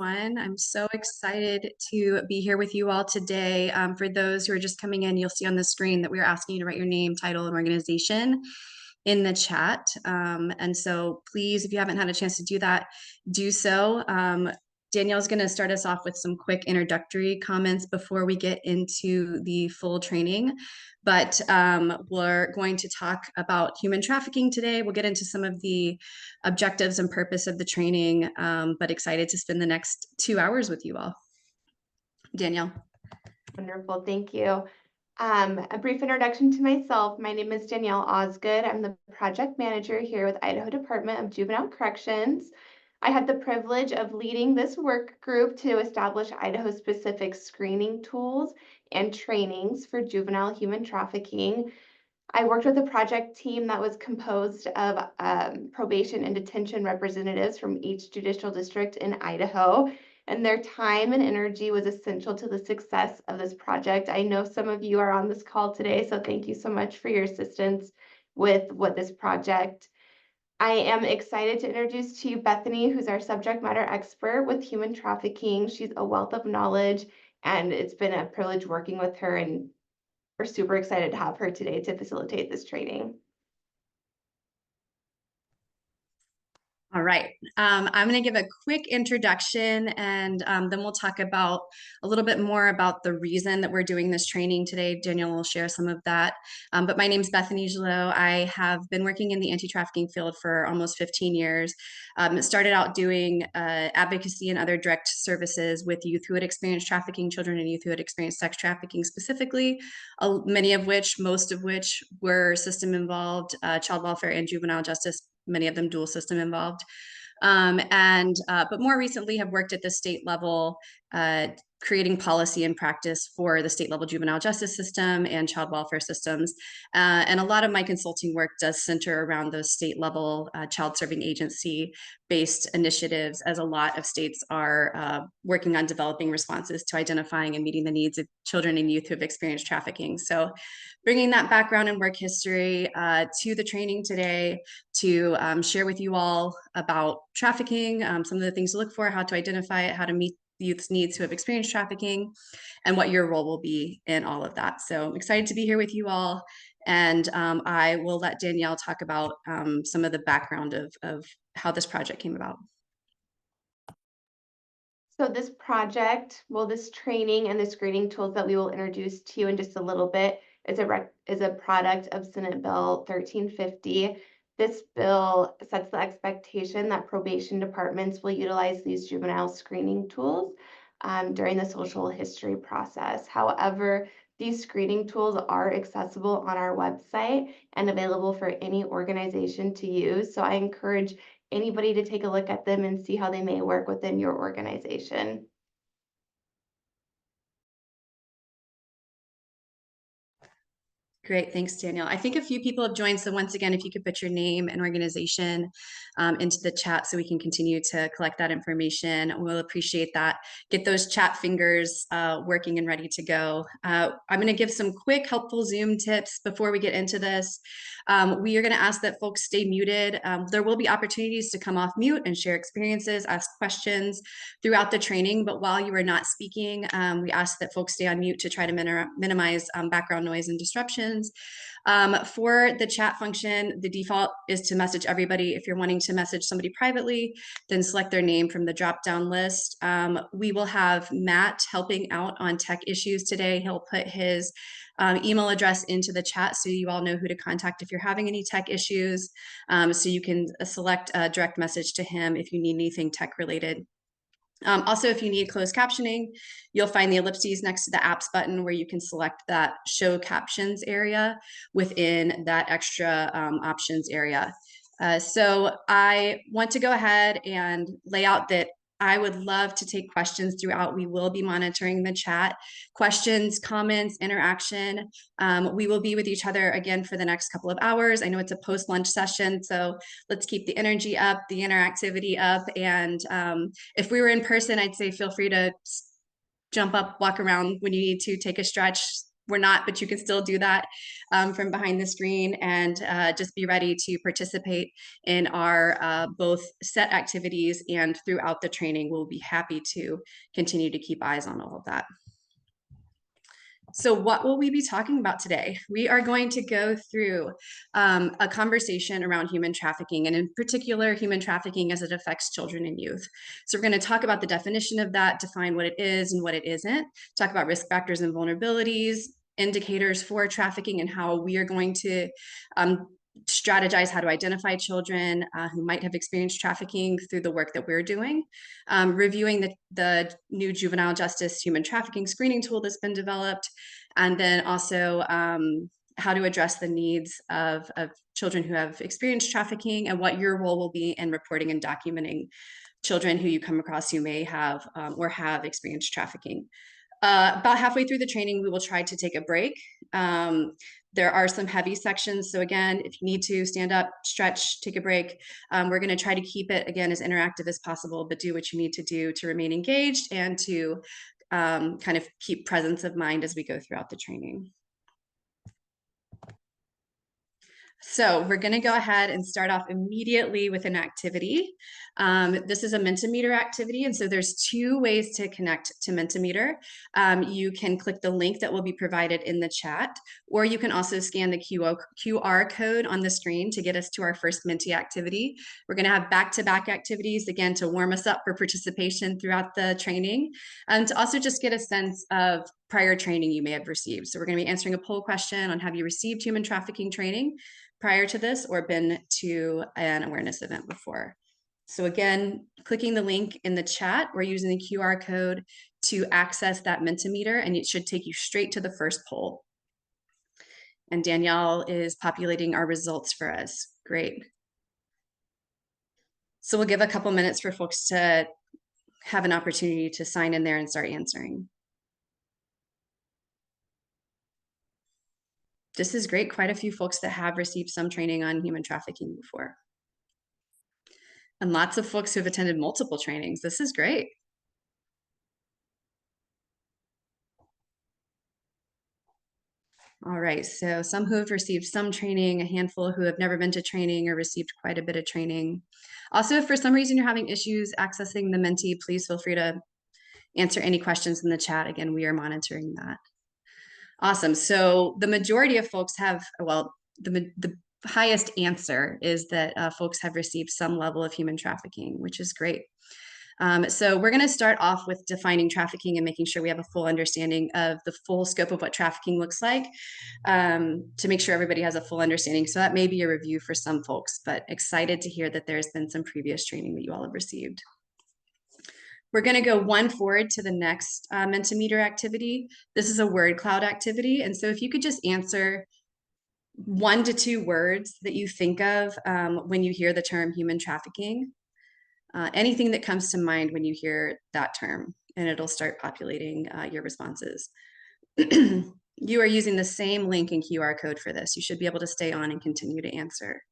everyone. I'm so excited to be here with you all today. For those who are just coming in, you'll see on the screen that we're asking you to write your name, title, and organization in the chat. And so please, if you haven't had a chance to do that, do so. Danielle's going to start us off with some quick introductory comments before we get into the full training. But we're going to talk about human trafficking today. We'll get into some of the objectives and purpose of the training, but excited to spend the next 2 hours with you all. Danielle. Wonderful, thank you. A brief introduction to myself. My name is Danielle Osgood. I'm the project manager here with Idaho Department of Juvenile Corrections. I had the privilege of leading this work group to establish Idaho-specific screening tools and trainings for juvenile human trafficking. I worked with a project team that was composed of probation and detention representatives from each judicial district in Idaho, and their time and energy was essential to the success of this project. I know some of you are on this call today, so thank you so much for your assistance with this project. I am excited to introduce to you Bethany, who's our subject matter expert with human trafficking. She's a wealth of knowledge, and it's been a privilege working with her, and we're super excited to have her today to facilitate this training. All right, I'm going to give a quick introduction, and then we'll talk about a little bit more about the reason that we're doing this training today. Danielle will share some of that. But my name is Bethany Gilot. I have been working in the anti-trafficking field for almost 15 years. Started out doing advocacy and other direct services with youth who had experienced trafficking, children and youth who had experienced sex trafficking specifically, most of which were system involved, child welfare and juvenile justice, many of them dual system involved. But more recently have worked at the state level, creating policy and practice for the state level juvenile justice system and child welfare systems. And a lot of my consulting work does center around those state level child serving agency based initiatives, as a lot of states are working on developing responses to identifying and meeting the needs of children and youth who have experienced trafficking. So bringing that background and work history to the training today to share with you all about trafficking, some of the things to look for, how to identify it, how to meet youth's needs who have experienced trafficking, and what your role will be in all of that. So I'm excited to be here with you all. And I will let Danielle talk about some of the background of how this project came about. So this project, this training and the screening tools that we will introduce to you in just a little bit is a product of Senate Bill 1350. This bill sets the expectation that probation departments will utilize these juvenile screening tools during the social history process. However, these screening tools are accessible on our website and available for any organization to use. So I encourage anybody to take a look at them and see how they may work within your organization. Great, thanks, Danielle. I think a few people have joined, so once again, if you could put your name and organization into the chat so we can continue to collect that information, we'll appreciate that. Get those chat fingers working and ready to go. I'm going to give some quick helpful Zoom tips before we get into this. We are going to ask that folks stay muted. There will be opportunities to come off mute and share experiences, ask questions throughout the training, but while you are not speaking, we ask that folks stay on mute to try to minimize background noise and disruptions. For the chat function, the default is to message everybody. If you're wanting to message somebody privately, then select their name from the drop-down list. We will have Matt helping out on tech issues today. He'll put his email address into the chat so you all know who to contact if you're having any tech issues. So you can select a direct message to him if you need anything tech related. Also, if you need closed captioning, you'll find the ellipses next to the apps button where you can select that show captions area within that extra options area. So I want to go ahead and lay out that I would love to take questions throughout. We will be monitoring the chat. Questions, comments, interaction. We will be with each other again for the next couple of hours. I know it's a post-lunch session, so let's keep the energy up, the interactivity up. And if we were in person, I'd say feel free to jump up, walk around when you need to, take a stretch, we're not, but you can still do that from behind the screen, and just be ready to participate in our both set activities, and throughout the training, we'll be happy to continue to keep eyes on all of that. So what will we be talking about today? We are going to go through a conversation around human trafficking, and in particular, human trafficking as it affects children and youth. So we're going to talk about the definition of that, define what it is and what it isn't, talk about risk factors and vulnerabilities, indicators for trafficking, and how we are going to strategize how to identify children who might have experienced trafficking through the work that we're doing, reviewing the new juvenile justice human trafficking screening tool that's been developed, and then also how to address the needs of children who have experienced trafficking, and what your role will be in reporting and documenting children who you come across who may have or have experienced trafficking. About halfway through the training, we will try to take a break. There are some heavy sections. So again, if you need to stand up, stretch, take a break, we're going to try to keep it, again, as interactive as possible, but do what you need to do to remain engaged and to kind of keep presence of mind as we go throughout the training. So we're going to go ahead and start off immediately with an activity. This is a Mentimeter activity, and so there's two ways to connect to Mentimeter. You can click the link that will be provided in the chat, or you can also scan the QR code on the screen to get us to our first Menti activity. We're going to have back-to-back activities, again, to warm us up for participation throughout the training, and to also just get a sense of prior training you may have received. So we're going to be answering a poll question on have you received human trafficking training prior to this or been to an awareness event before. So again, clicking the link in the chat, we're using the QR code to access that Mentimeter, and it should take you straight to the first poll. And Danielle is populating our results for us. Great. So we'll give a couple minutes for folks to have an opportunity to sign in there and start answering. This is great. Quite a few folks that have received some training on human trafficking before. And lots of folks who have attended multiple trainings. This is great. All right, so some who have received some training, a handful who have never been to training or received quite a bit of training. Also, if for some reason you're having issues accessing the Menti, please feel free to answer any questions in the chat. Again, we are monitoring that. Awesome. So the majority of folks have, well, the highest answer is that folks have received some level of human trafficking, which is great. So we're going to start off with defining trafficking and making sure we have a full understanding of the full scope of what trafficking looks like, to make sure everybody has a full understanding. So that may be a review for some folks, but excited to hear that there's been some previous training that you all have received. We're going to go one forward to the next Mentimeter activity. This is a word cloud activity. And so if you could just answer 1 to 2 words that you think of when you hear the term human trafficking, anything that comes to mind when you hear that term, and it'll start populating your responses. You are using the same link and QR code for this. You should be able to stay on and continue to answer.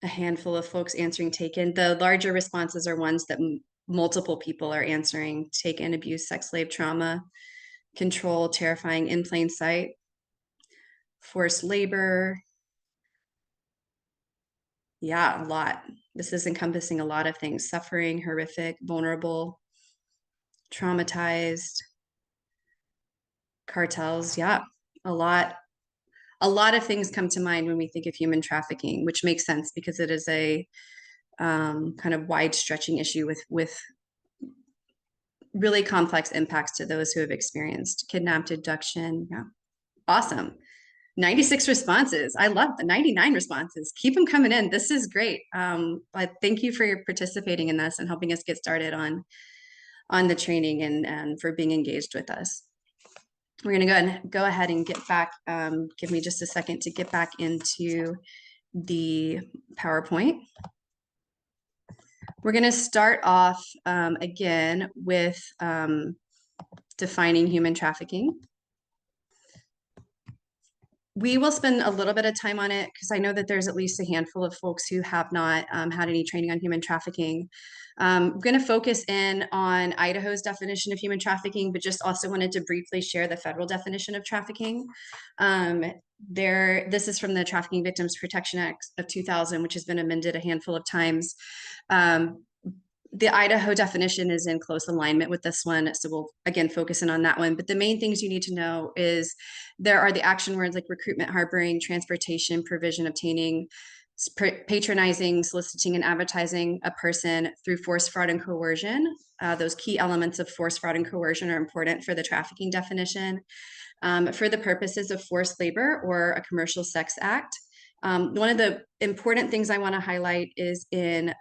A handful of folks answering taken. The larger responses are ones that multiple people are answering: taken, abuse, sex slave, trauma, control, terrifying, in plain sight, forced labor. Yeah, a lot. This is encompassing a lot of things: suffering, horrific, vulnerable, traumatized, cartels. Yeah, a lot of things come to mind when we think of human trafficking, which makes sense because it is a kind of wide stretching issue with really complex impacts to those who have experienced kidnapped, abduction. Yeah, awesome. 96 responses. I love the 99 responses. Keep them coming in. This is great. Thank you for participating in this and helping us get started on the training and for being engaged with us. We're going to go ahead and get back. Give me just a second to get back into the PowerPoint. We're going to start off again with defining human trafficking. We will spend a little bit of time on it because I know that there's at least a handful of folks who have not had any training on human trafficking. I'm going to focus in on Idaho's definition of human trafficking, but just also wanted to briefly share the federal definition of trafficking. This is from the Trafficking Victims Protection Act of 2000, which has been amended a handful of times. The Idaho definition is in close alignment with this one. So we'll again focus in on that one. But the main things you need to know is there are the action words like recruitment, harboring, transportation, provision, obtaining, patronizing, soliciting, and advertising a person through force, fraud, and coercion. Those key elements of force, fraud, and coercion are important for the trafficking definition. For the purposes of forced labor or a commercial sex act, one of the important things I want to highlight is in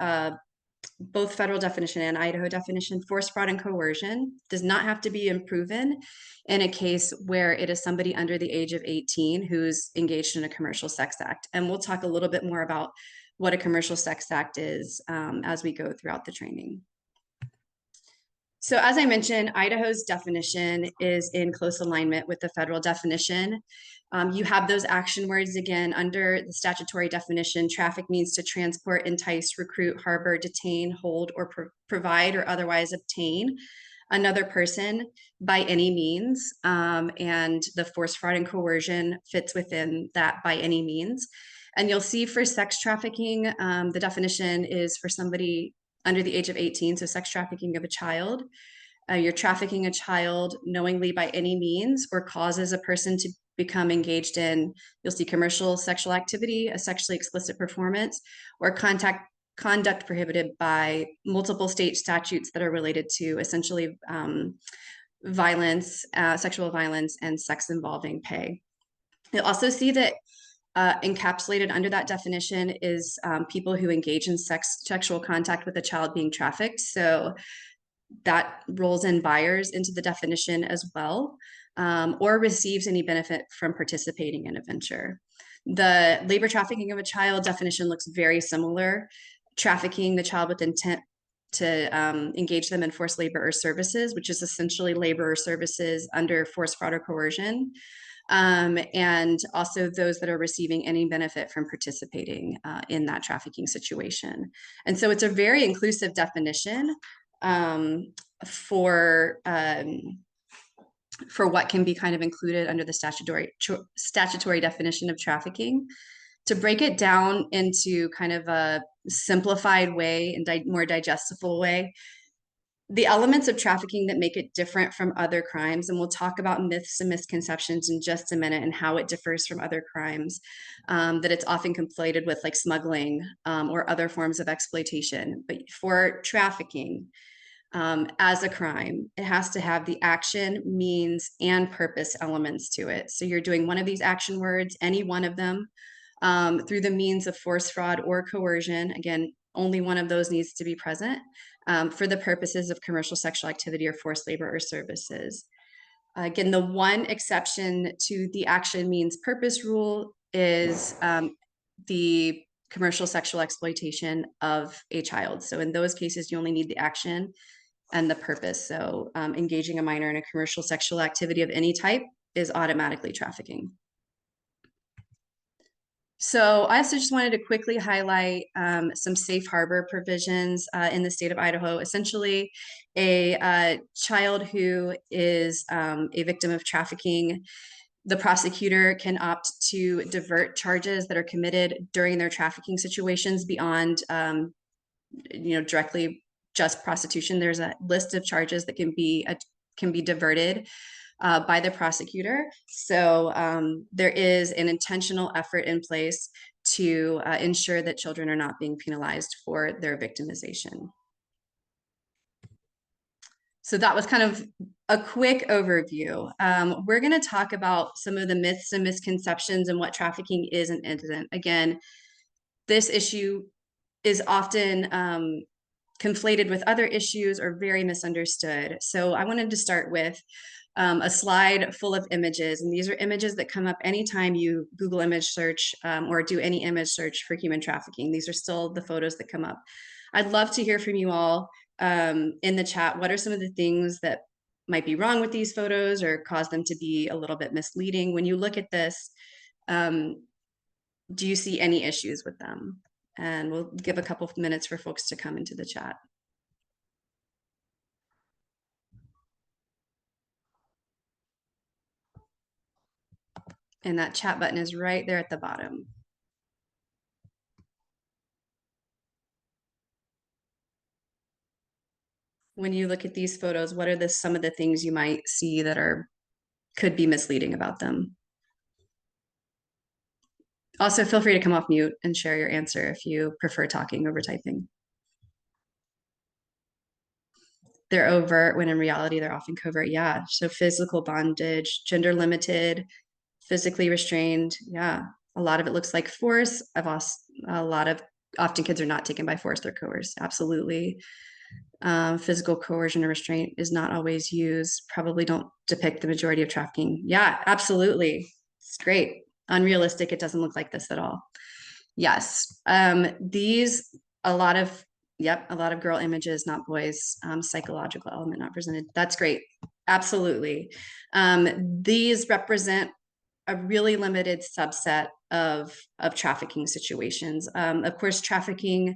both federal definition and Idaho definition, force, fraud, and coercion does not have to be proven in a case where it is somebody under the age of 18 who's engaged in a commercial sex act. And we'll talk a little bit more about what a commercial sex act is as we go throughout the training. So as I mentioned, Idaho's definition is in close alignment with the federal definition. You have those action words again under the statutory definition. Traffic means to transport, entice, recruit, harbor, detain, hold, or provide or otherwise obtain another person by any means. And the force, fraud, and coercion fits within that by any means. And you'll see for sex trafficking, the definition is for somebody under the age of 18, so sex trafficking of a child. You're trafficking a child knowingly by any means or causes a person to become engaged in, you'll see commercial sexual activity, a sexually explicit performance, or conduct prohibited by multiple state statutes that are related to essentially violence, sexual violence, and sex involving pay. You'll also see that encapsulated under that definition is people who engage in sexual contact with a child being trafficked. So that rolls in buyers into the definition as well, or receives any benefit from participating in a venture. The labor trafficking of a child definition looks very similar. Trafficking the child with intent to engage them in forced labor or services, which is essentially labor or services under force, fraud, or coercion. And also those that are receiving any benefit from participating in that trafficking situation. And so it's a very inclusive definition for what can be kind of included under the statutory definition of trafficking. To break it down into kind of a simplified way and more digestible way, the elements of trafficking that make it different from other crimes, and we'll talk about myths and misconceptions in just a minute and how it differs from other crimes, that it's often conflated with like smuggling or other forms of exploitation. But for trafficking, as a crime, it has to have the action, means, and purpose elements to it. So you're doing one of these action words, any one of them, through the means of force, fraud, or coercion. Again, only one of those needs to be present for the purposes of commercial sexual activity or forced labor or services. Again, the one exception to the action, means, purpose rule is the commercial sexual exploitation of a child. So in those cases, you only need the action and the purpose. So engaging a minor in a commercial sexual activity of any type is automatically trafficking. So I also just wanted to quickly highlight some safe harbor provisions in the state of Idaho. Essentially, a child who is a victim of trafficking, the prosecutor can opt to divert charges that are committed during their trafficking situations beyond, directly just prostitution. There's a list of charges that can be diverted by the prosecutor. So there is an intentional effort in place to ensure that children are not being penalized for their victimization. So that was kind of a quick overview. We're going to talk about some of the myths and misconceptions and what trafficking is and isn't. Again, this issue is often conflated with other issues or very misunderstood. So I wanted to start with a slide full of images, and these are images that come up anytime you Google image search or do any image search for human trafficking. These are still the photos that come up. I'd love to hear from you all in the chat. What are some of the things that might be wrong with these photos or cause them to be a little bit misleading? When you look at this, Do you see any issues with them? And we'll give a couple of minutes for folks to come into the chat. And that chat button is right there at the bottom. When you look at these photos, what are some of the things you might see that could be misleading about them? Also, feel free to come off mute and share your answer if you prefer talking over typing. They're overt when in reality they're often covert. Yeah. So physical bondage, gender limited, physically restrained. Yeah. A lot of it looks like force. Often kids are not taken by force, they're coerced. Absolutely. Physical coercion or restraint is not always used. Probably don't depict the majority of trafficking. Yeah, absolutely. It's great. Unrealistic. It doesn't look like this at all. Yes. A lot of girl images, not boys. Psychological element not presented. That's great. Absolutely. These represent a really limited subset of trafficking situations. Of course, trafficking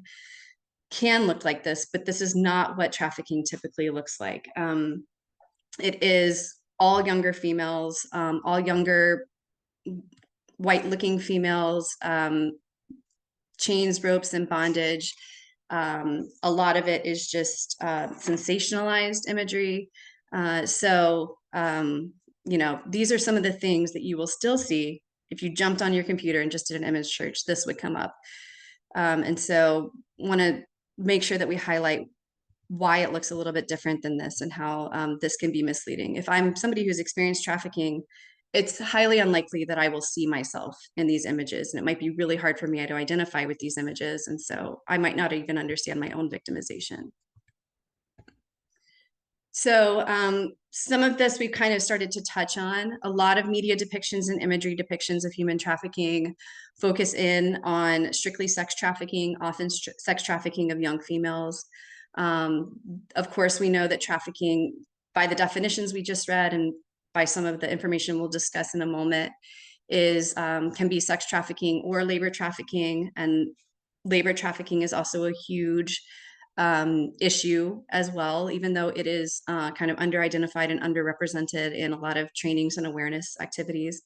can look like this, but this is not what trafficking typically looks like. It is all younger females, all younger white-looking females, chains, ropes, and bondage. A lot of it is just sensationalized imagery. These are some of the things that you will still see if you jumped on your computer and just did an image search. This would come up. And so want to make sure that we highlight why it looks a little bit different than this and how this can be misleading. If I'm somebody who's experienced trafficking, it's highly unlikely that I will see myself in these images. And it might be really hard for me to identify with these images. And so I might not even understand my own victimization. So some of this we've kind of started to touch on. A lot of media depictions and imagery depictions of human trafficking focus in on strictly sex trafficking, often sex trafficking of young females. Of course, we know that trafficking, by the definitions we just read and by some of the information we'll discuss in a moment, can be sex trafficking or labor trafficking. And labor trafficking is also a huge issue as well, even though it is kind of under-identified and underrepresented in a lot of trainings and awareness activities.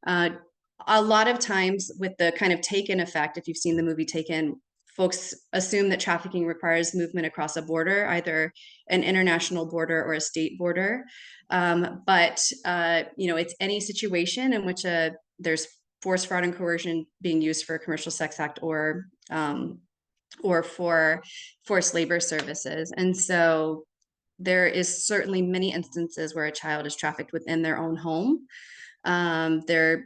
A lot of times with the kind of Taken effect, if you've seen the movie Taken, folks assume that trafficking requires movement across a border, either an international border or a state border. It's any situation in which there's force, fraud, and coercion being used for a commercial sex act or for forced labor services. And so there is certainly many instances where a child is trafficked within their own home. They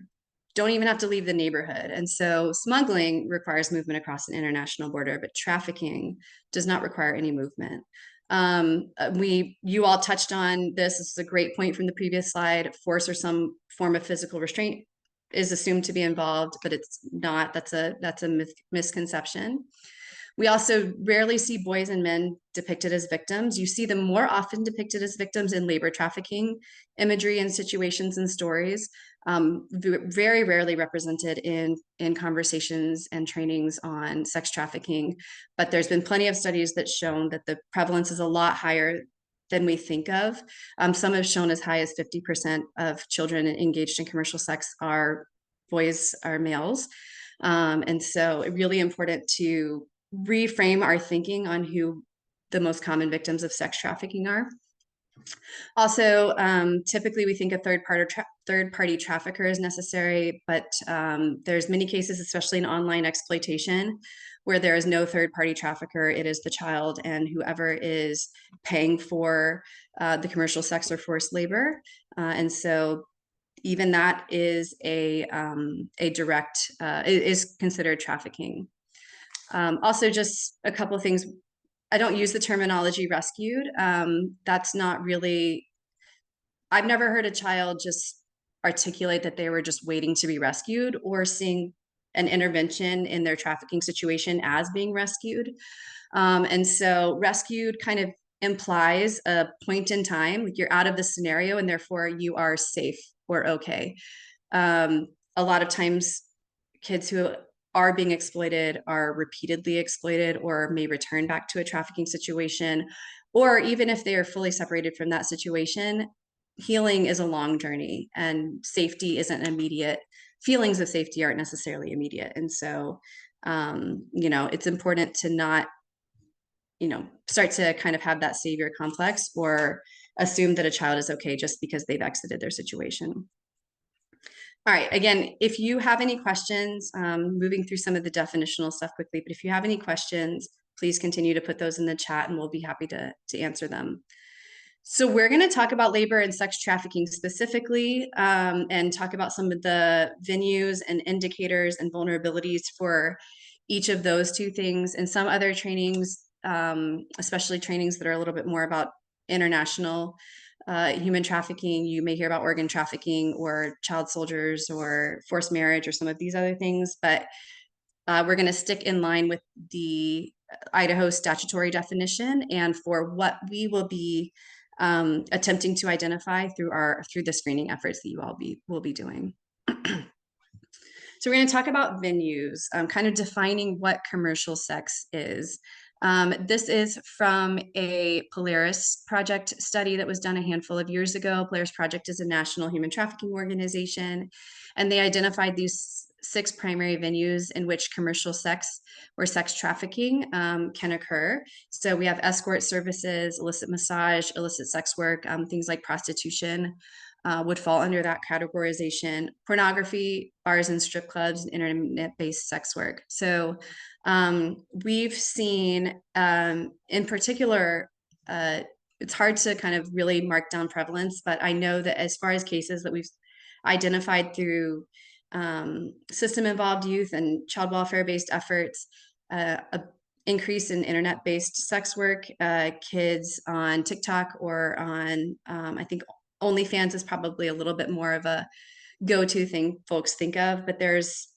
don't even have to leave the neighborhood. And so smuggling requires movement across an international border, but trafficking does not require any movement. You all touched on this. This is a great point from the previous slide. Force or some form of physical restraint is assumed to be involved, but it's not. That's a misconception. We also rarely see boys and men depicted as victims. You see them more often depicted as victims in labor trafficking imagery and situations and stories, very rarely represented in conversations and trainings on sex trafficking. But there's been plenty of studies that shown that the prevalence is a lot higher than we think of. Some have shown as high as 50% of children engaged in commercial sex are males. And so it's really important to reframe our thinking on who the most common victims of sex trafficking are. Also, typically we think a third-party trafficker is necessary, but there's many cases, especially in online exploitation, where there is no third-party trafficker. It is the child and whoever is paying for the commercial sex or forced labor. And so even that is is considered trafficking. Also, just a couple of things. I don't use the terminology rescued. That's not really, I've never heard a child just articulate that they were just waiting to be rescued or seeing an intervention in their trafficking situation as being rescued. And so rescued kind of implies a point in time, like you're out of the scenario and therefore you are safe or okay. a lot of times kids who are being exploited are repeatedly exploited or may return back to a trafficking situation, or even if they are fully separated from that situation, healing is a long journey and safety isn't immediate. Feelings of safety aren't necessarily immediate. And so, it's important to not, start to kind of have that savior complex or assume that a child is okay just because they've exited their situation. All right, again, if you have any questions, moving through some of the definitional stuff quickly, but if you have any questions, please continue to put those in the chat and we'll be happy to answer them. So we're going to talk about labor and sex trafficking specifically, and talk about some of the venues and indicators and vulnerabilities for each of those two things, and some other trainings, especially trainings that are a little bit more about international human trafficking. You may hear about organ trafficking or child soldiers or forced marriage or some of these other things, but we're going to stick in line with the Idaho statutory definition and for what we will be attempting to identify through the screening efforts that you all will be doing. So we're going to talk about venues, kind of defining what commercial sex is. This is from a Polaris Project study that was done a handful of years ago. Polaris Project is a national human trafficking organization, and they identified these 6 primary venues in which commercial sex or sex trafficking can occur. So we have escort services, illicit massage, illicit sex work, things like prostitution would fall under that categorization. Pornography, bars and strip clubs, and internet-based sex work. So we've seen, in particular, it's hard to kind of really mark down prevalence, but I know that as far as cases that we've identified through system-involved youth and child welfare-based efforts, a increase in internet-based sex work, kids on TikTok or on, I think OnlyFans is probably a little bit more of a go-to thing folks think of, but there's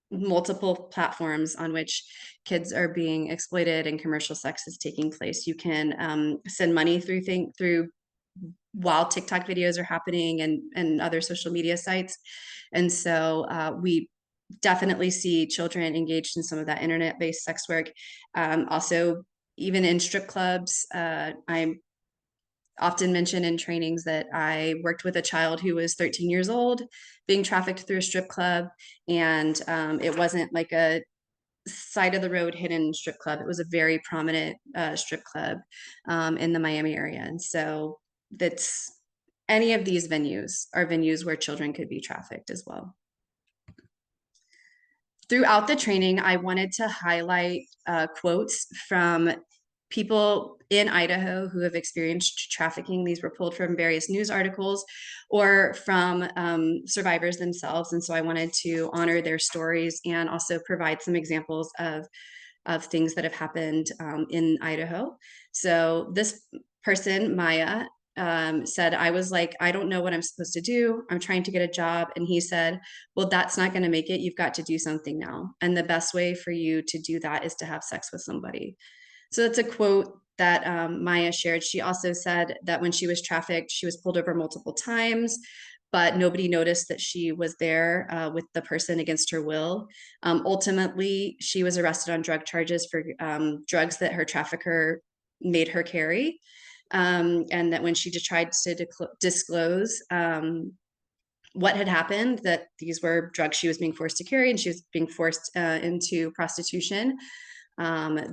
multiple platforms on which kids are being exploited and commercial sex is taking place. You can send money through while TikTok videos are happening and other social media sites. And so we definitely see children engaged in some of that internet-based sex work. Also, even in strip clubs, I'm often mention in trainings that I worked with a child who was 13 years old being trafficked through a strip club. And it wasn't like a side of the road hidden strip club. It was a very prominent strip club in the Miami area. And so that's any of these venues are venues where children could be trafficked as well. Throughout the training, I wanted to highlight quotes from people in Idaho who have experienced trafficking. These were pulled from various news articles or from survivors themselves. And so I wanted to honor their stories and also provide some examples of things that have happened in Idaho. So this person, Maya, said, I was like, I don't know what I'm supposed to do. I'm trying to get a job. And he said, well, that's not going to make it. You've got to do something now. And the best way for you to do that is to have sex with somebody. So that's a quote that Maya shared. She also said that when she was trafficked, she was pulled over multiple times, but nobody noticed that she was there with the person against her will. Ultimately, she was arrested on drug charges for drugs that her trafficker made her carry. And that when she tried to disclose what had happened, that these were drugs she was being forced to carry and she was being forced into prostitution,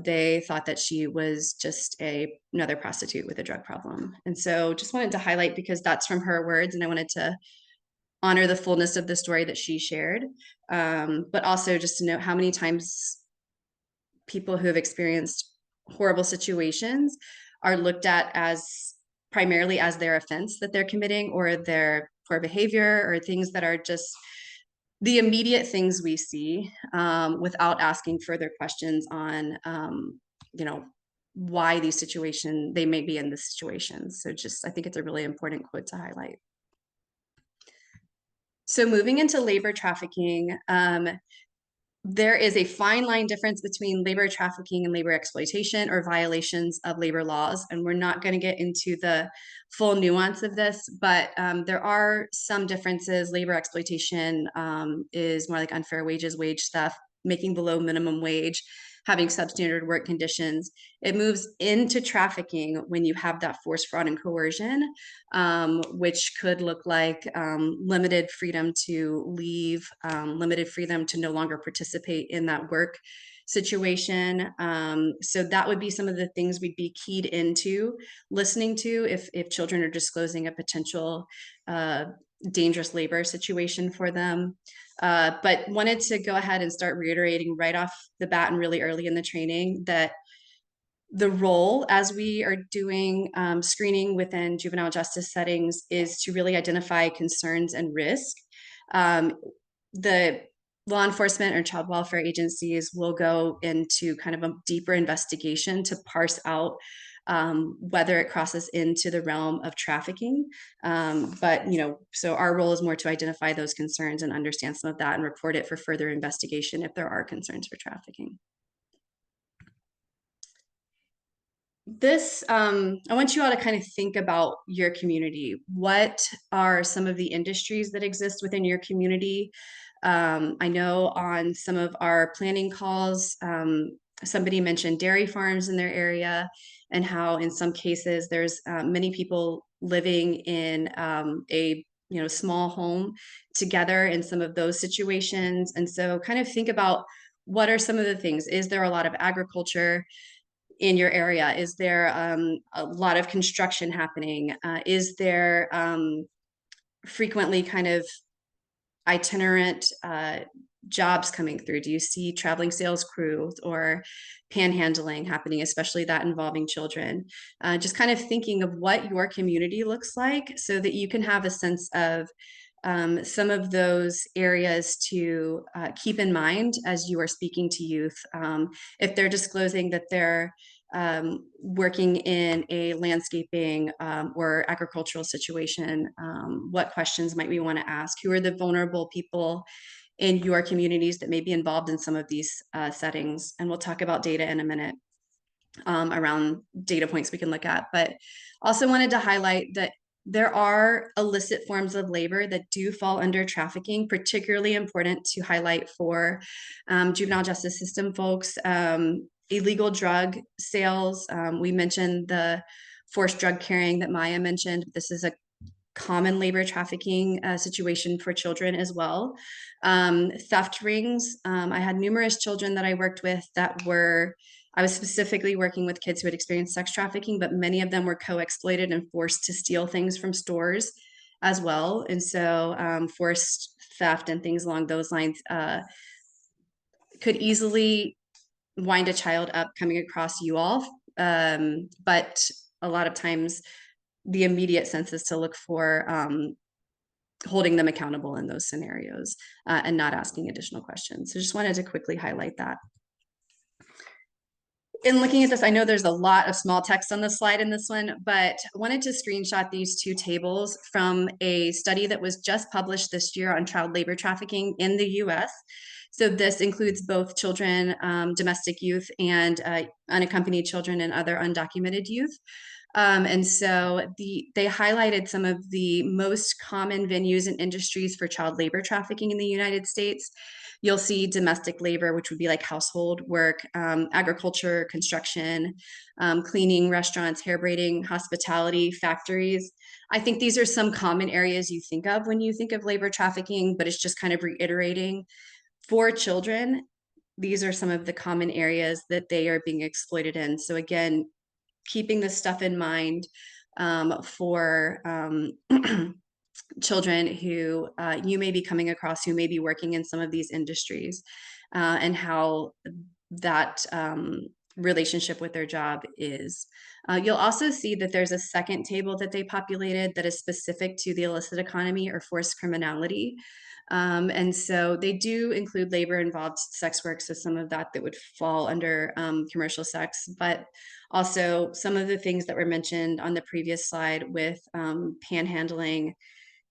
they thought that she was just another prostitute with a drug problem. And so just wanted to highlight, because that's from her words, and I wanted to honor the fullness of the story that she shared, but also just to note how many times people who have experienced horrible situations are looked at as primarily as their offense that they're committing or their poor behavior or things that are just the immediate things we see, without asking further questions on, why they may be in this situation. So I think it's a really important quote to highlight. So moving into labor trafficking, there is a fine line difference between labor trafficking and labor exploitation or violations of labor laws. And we're not going to get into the full nuance of this, but there are some differences. Labor exploitation is more like unfair wages, wage theft, making below minimum wage, having substandard work conditions. It moves into trafficking when you have that force, fraud, and coercion, which could look like limited freedom to leave, limited freedom to no longer participate in that work situation. So that would be some of the things we'd be keyed into listening to if children are disclosing a potential dangerous labor situation for them. But wanted to go ahead and start reiterating right off the bat and really early in the training that the role as we are doing screening within juvenile justice settings is to really identify concerns and risk. The law enforcement or child welfare agencies will go into kind of a deeper investigation to parse out whether it crosses into the realm of trafficking. But, so our role is more to identify those concerns and understand some of that and report it for further investigation if there are concerns for trafficking. This, I want you all to kind of think about your community. What are some of the industries that exist within your community? I know on some of our planning calls, somebody mentioned dairy farms in their area and how in some cases there's many people living in a small home together in some of those situations. And so kind of think about what are some of the things. Is there a lot of agriculture in your area? Is there a lot of construction happening? Is there frequently kind of itinerant jobs coming through? Do you see traveling sales crews or panhandling happening, especially that involving children? Just kind of thinking of what your community looks like so that you can have a sense of some of those areas to keep in mind as you are speaking to youth. If they're disclosing that they're working in a landscaping or agricultural situation, what questions might we want to ask? Who are the vulnerable people in your communities that may be involved in some of these settings? And we'll talk about data in a minute around data points we can look at. But also wanted to highlight that there are illicit forms of labor that do fall under trafficking, particularly important to highlight for juvenile justice system folks. Illegal drug sales. We mentioned the forced drug carrying that Maya mentioned. This is a common labor trafficking situation for children as well. Theft rings. I had numerous children that I worked with that I was specifically working with kids who had experienced sex trafficking, but many of them were co-exploited and forced to steal things from stores as well. And so forced theft and things along those lines could easily wind a child up coming across you all. But a lot of times the immediate sense is to look for holding them accountable in those scenarios and not asking additional questions. So just wanted to quickly highlight that. In looking at this, I know there's a lot of small text on the slide in this one, but I wanted to screenshot these two tables from a study that was just published this year on child labor trafficking in the US. So this includes both children, domestic youth, and unaccompanied children and other undocumented youth. And so they highlighted some of the most common venues and industries for child labor trafficking in the United States. You'll see domestic labor, which would be like household work, agriculture, construction, cleaning, restaurants, hair braiding, hospitality, factories. I think these are some common areas you think of when you think of labor trafficking, but it's just kind of reiterating for children. These are some of the common areas that they are being exploited in. So again, keeping this stuff in mind for children who you may be coming across who may be working in some of these industries and how that relationship with their job is. You'll also see that there's a second table that they populated that is specific to the illicit economy or forced criminality. And so they do include labor involved sex work. So some of that would fall under commercial sex, but also some of the things that were mentioned on the previous slide with panhandling,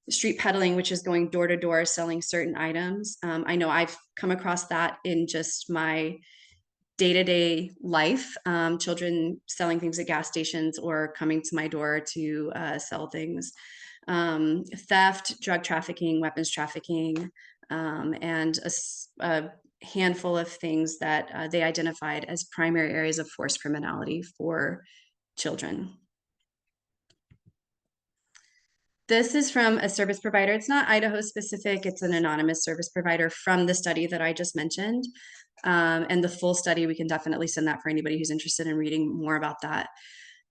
street peddling, which is going door to door selling certain items. I know I've come across that in just my day-to-day life, children selling things at gas stations or coming to my door to sell things. Theft, drug trafficking, weapons trafficking, and a handful of things that they identified as primary areas of forced criminality for children. This is from a service provider. It's not Idaho-specific. It's an anonymous service provider from the study that I just mentioned. And the full study, we can definitely send that for anybody who's interested in reading more about that.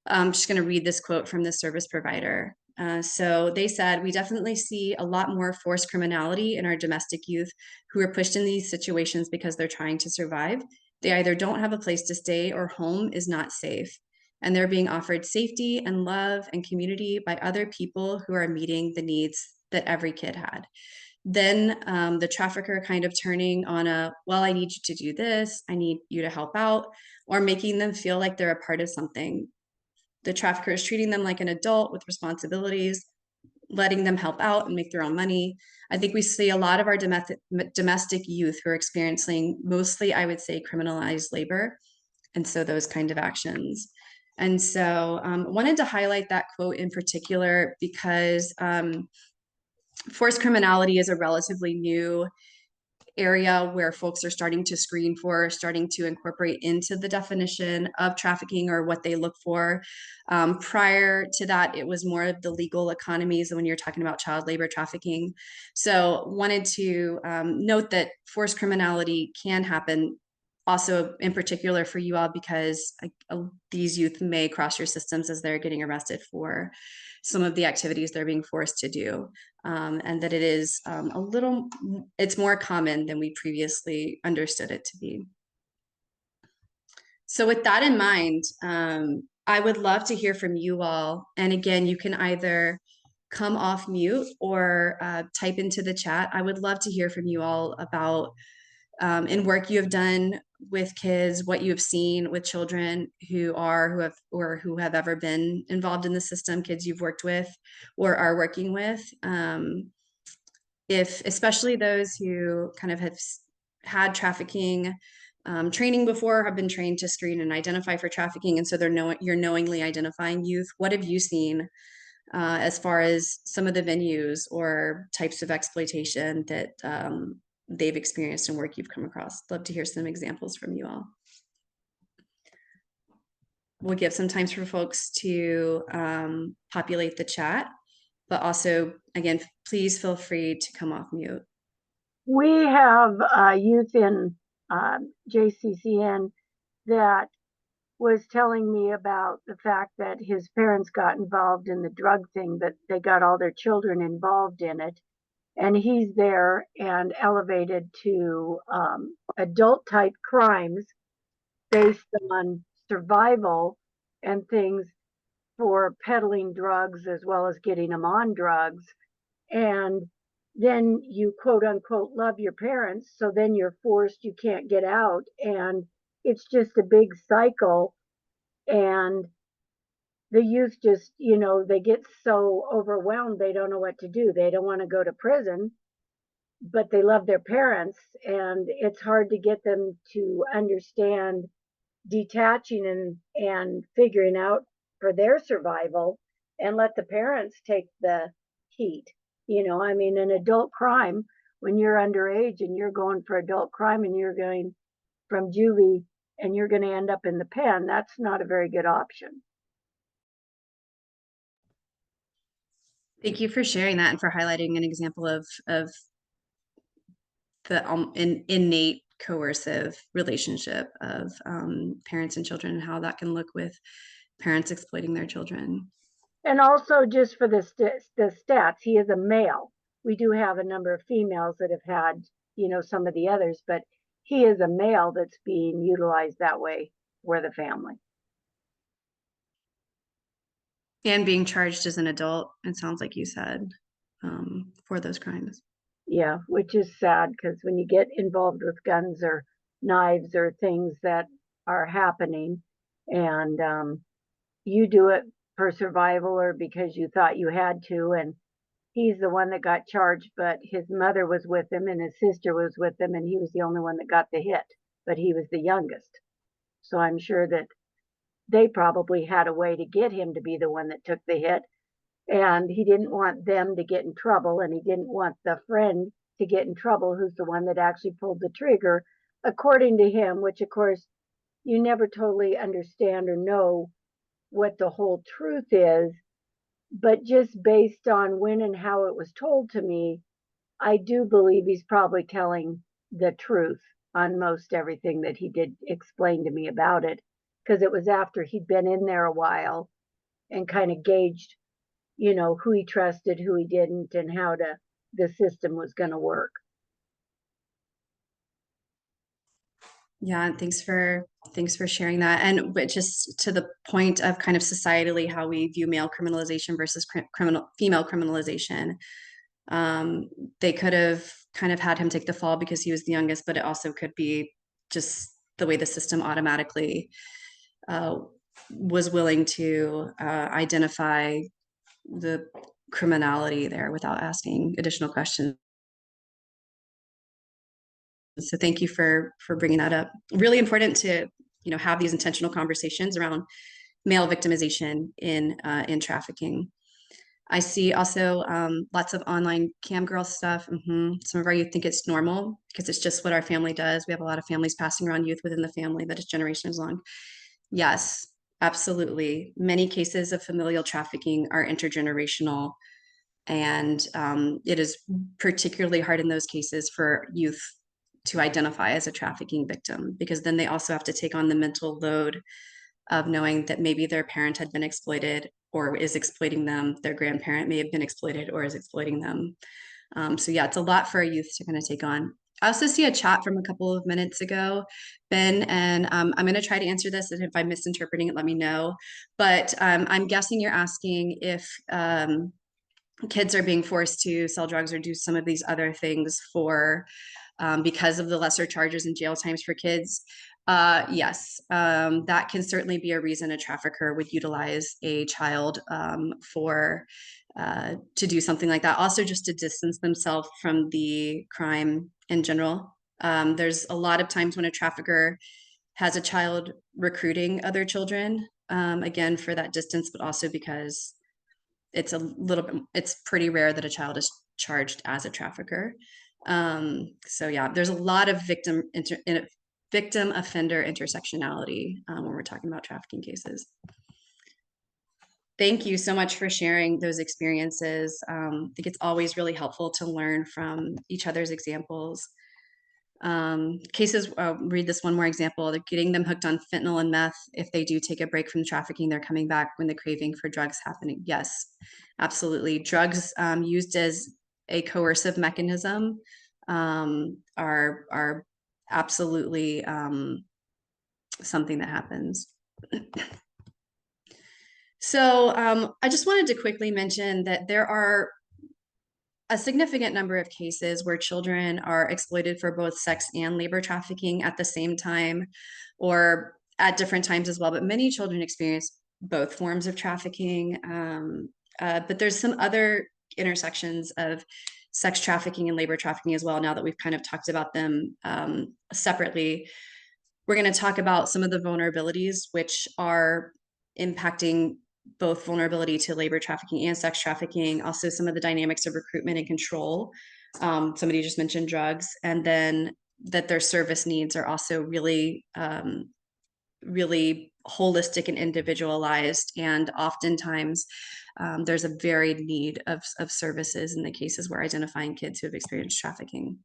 I'm just going to read this quote from the service provider. So they said, we definitely see a lot more forced criminality in our domestic youth who are pushed in these situations because they're trying to survive. They either don't have a place to stay or home is not safe. And they're being offered safety and love and community by other people who are meeting the needs that every kid had. Then the trafficker kind of turning on well, I need you to do this, I need you to help out, or making them feel like they're a part of something. The trafficker is treating them like an adult with responsibilities, letting them help out and make their own money. I think we see a lot of our domestic youth who are experiencing mostly, I would say, criminalized labor. And so those kind of actions. And so wanted to highlight that quote in particular because forced criminality is a relatively new area where folks are starting to screen for, starting to incorporate into the definition of trafficking or what they look for. Prior to that, it was more of the legal economies when you're talking about child labor trafficking. So wanted to note that forced criminality can happen also in particular for you all because these youth may cross your systems as they're getting arrested for some of the activities they're being forced to do. And that it is it's more common than we previously understood it to be. So with that in mind, I would love to hear from you all. And again, you can either come off mute or type into the chat. I would love to hear from you all about in work you have done with kids, what you have seen with children who have ever been involved in the system, kids you've worked with or are working with. If especially those who kind of have had trafficking training before, have been trained to screen and identify for trafficking, and so you're knowingly identifying youth. What have you seen as far as some of the venues or types of exploitation that they've experienced and work you've come across? Love to hear some examples from you all. We'll give some time for folks to populate the chat, but again, please feel free to come off mute. We have youth in JCCN that was telling me about the fact that his parents got involved in the drug thing, that they got all their children involved in it. And he's there and elevated to adult type crimes based on survival and things for peddling drugs as well as getting them on drugs. And then you quote unquote love your parents, so then you're forced, you can't get out, and it's just a big cycle. And the youth just, they get so overwhelmed, they don't know what to do. They don't want to go to prison, but they love their parents, and it's hard to get them to understand detaching and figuring out for their survival and let the parents take the heat. An adult crime, when you're underage and you're going for adult crime and you're going from juvie and you're going to end up in the pen, that's not a very good option. Thank you for sharing that and for highlighting an example of the innate coercive relationship of parents and children and how that can look with parents exploiting their children. And also, just for the stats, he is a male. We do have a number of females that have had, some of the others, but he is a male that's being utilized that way for the family. And being charged as an adult, it sounds like you said, for those crimes. Yeah, which is sad, because when you get involved with guns or knives or things that are happening and you do it for survival or because you thought you had to, and he's the one that got charged, but his mother was with him and his sister was with him, and he was the only one that got the hit, but he was the youngest. So I'm sure that they probably had a way to get him to be the one that took the hit, and he didn't want them to get in trouble, and he didn't want the friend to get in trouble who's the one that actually pulled the trigger, according to him, which of course you never totally understand or know what the whole truth is. But just based on when and how it was told to me, I do believe he's probably telling the truth on most everything that he did explain to me about it, because it was after he'd been in there a while and kind of gauged, you know, who he trusted, who he didn't, and how the system was going to work. Yeah, thanks for sharing that. And but just to the point of kind of societally how we view male criminalization versus female criminalization, they could have kind of had him take the fall because he was the youngest, but it also could be just the way the system automatically was willing to identify the criminality there without asking additional questions. So thank you for bringing that up. Really important to, you know, have these intentional conversations around male victimization in trafficking. I see also lots of online cam girl stuff. Some of our youth think it's normal because it's just what our family does. We have a lot of families passing around youth within the family that is generations long. Yes, absolutely. Many cases of familial trafficking are intergenerational, and it is particularly hard in those cases for youth to identify as a trafficking victim, because then they also have to take on the mental load of knowing that maybe their parent had been exploited or is exploiting them. Their grandparent may have been exploited or is exploiting them. So yeah, it's a lot for our youth to kind of take on. I also see a chat from a couple of minutes ago, Ben, and I'm going to try to answer this. And if I'm misinterpreting it, let me know. But I'm guessing you're asking if kids are being forced to sell drugs or do some of these other things for because of the lesser charges and jail times for kids. Yes, that can certainly be a reason a trafficker would utilize a child for to do something like that. Also, just to distance themselves from the crime in general. There's a lot of times when a trafficker has a child recruiting other children, again, for that distance, but also because it's pretty rare that a child is charged as a trafficker. So yeah, there's a lot of victim offender intersectionality when we're talking about trafficking cases. Thank you so much for sharing those experiences. I think it's always really helpful to learn from each other's examples. Cases, read this one more example. They're getting them hooked on fentanyl and meth. If they do take a break from trafficking, they're coming back when the craving for drugs happening. Yes, absolutely. Drugs used as a coercive mechanism are absolutely something that happens. So I just wanted to quickly mention that there are a significant number of cases where children are exploited for both sex and labor trafficking at the same time, or at different times as well. But many children experience both forms of trafficking. But there's some other intersections of sex trafficking and labor trafficking as well. Now that we've kind of talked about them separately, we're going to talk about some of the vulnerabilities which are impacting both vulnerability to labor trafficking and sex trafficking, also some of the dynamics of recruitment and control. Somebody just mentioned drugs, and then that their service needs are also really, really holistic and individualized. And oftentimes there's a varied need of services in the cases we're identifying kids who have experienced trafficking.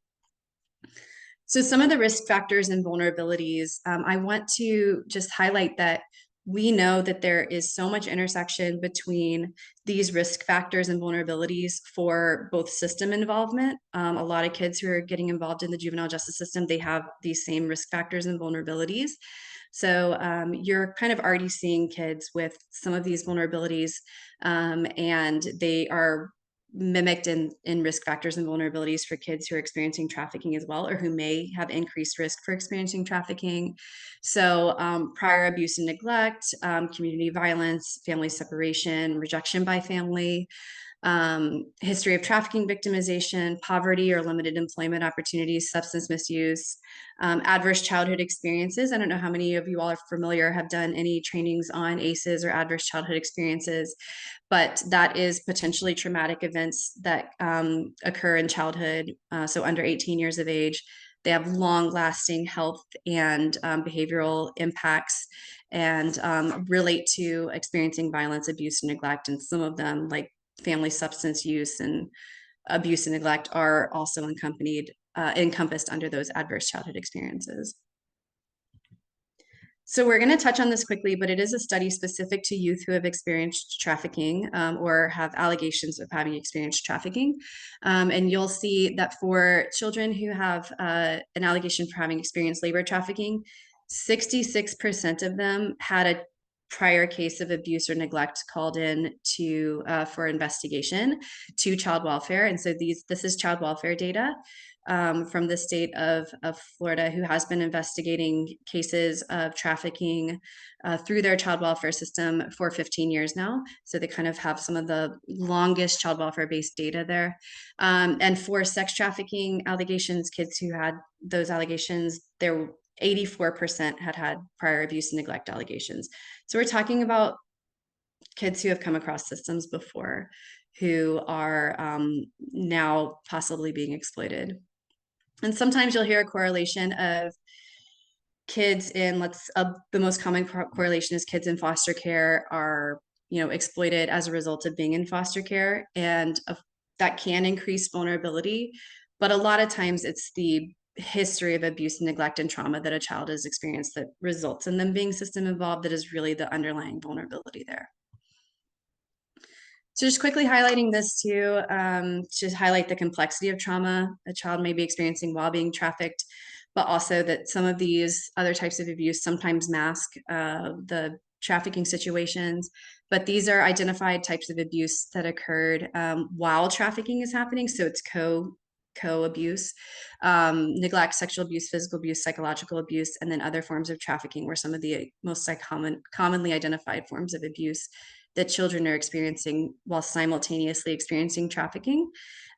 So some of the risk factors and vulnerabilities, I want to just highlight that we know that there is so much intersection between these risk factors and vulnerabilities for both system involvement. A lot of kids who are getting involved in the juvenile justice system, they have these same risk factors and vulnerabilities. So you're kind of already seeing kids with some of these vulnerabilities, and they are mimicked in risk factors and vulnerabilities for kids who are experiencing trafficking as well, or who may have increased risk for experiencing trafficking. So prior abuse and neglect, community violence, family separation, rejection by family, history of trafficking victimization, poverty or limited employment opportunities, substance misuse, adverse childhood experiences. I don't know how many of you all are familiar, have done any trainings on ACEs or adverse childhood experiences, but that is potentially traumatic events that occur in childhood, so under 18 years of age. They have long-lasting health and behavioral impacts, and relate to experiencing violence, abuse, and neglect. And some of them, like family substance use and abuse and neglect, are also encompassed under those adverse childhood experiences. So we're going to touch on this quickly, but it is a study specific to youth who have experienced trafficking or have allegations of having experienced trafficking. And you'll see that for children who have an allegation for having experienced labor trafficking, 66% of them had a prior case of abuse or neglect called in to for investigation to child welfare. And so this is child welfare data from the state of Florida, who has been investigating cases of trafficking through their child welfare system for 15 years now. So they kind of have some of the longest child welfare-based data there. And for sex trafficking allegations, kids who had those allegations, 84% had prior abuse and neglect allegations. So we're talking about kids who have come across systems before, who are now possibly being exploited. And sometimes you'll hear a correlation of kids in, the most common correlation is kids in foster care are, exploited as a result of being in foster care, and that can increase vulnerability. But a lot of times it's the history of abuse, neglect, and trauma that a child has experienced that results in them being system involved that is really the underlying vulnerability there. So just quickly highlighting this too, to highlight the complexity of trauma a child may be experiencing while being trafficked, but also that some of these other types of abuse sometimes mask the trafficking situations. But these are identified types of abuse that occurred while trafficking is happening. So it's co-abuse, neglect, sexual abuse, physical abuse, psychological abuse, and then other forms of trafficking were some of the most commonly identified forms of abuse that children are experiencing while simultaneously experiencing trafficking.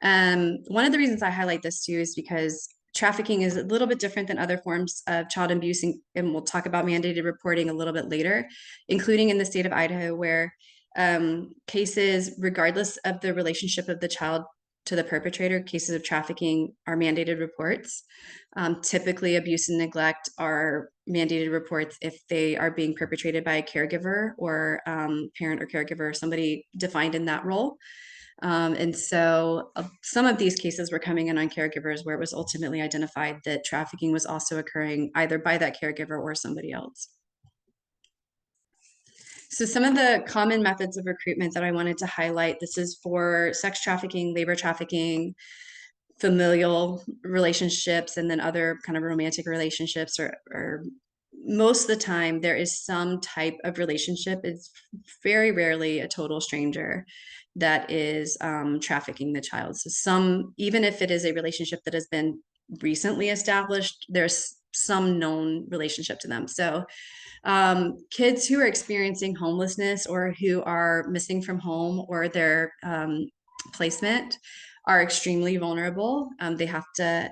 One of the reasons I highlight this too is because trafficking is a little bit different than other forms of child abuse, and we'll talk about mandated reporting a little bit later, including in the state of Idaho, where cases, regardless of the relationship of the child to the perpetrator, cases of trafficking are mandated reports. Typically, abuse and neglect are mandated reports if they are being perpetrated by a caregiver or parent or caregiver, somebody defined in that role. And so some of these cases were coming in on caregivers where it was ultimately identified that trafficking was also occurring either by that caregiver or somebody else. So some of the common methods of recruitment that I wanted to highlight, this is for sex trafficking, labor trafficking, familial relationships, and then other kind of romantic relationships, or most of the time there is some type of relationship. It's very rarely a total stranger that is trafficking the child. So even if it is a relationship that has been recently established, there's some known relationship to them. So kids who are experiencing homelessness or who are missing from home or their placement are extremely vulnerable. They have to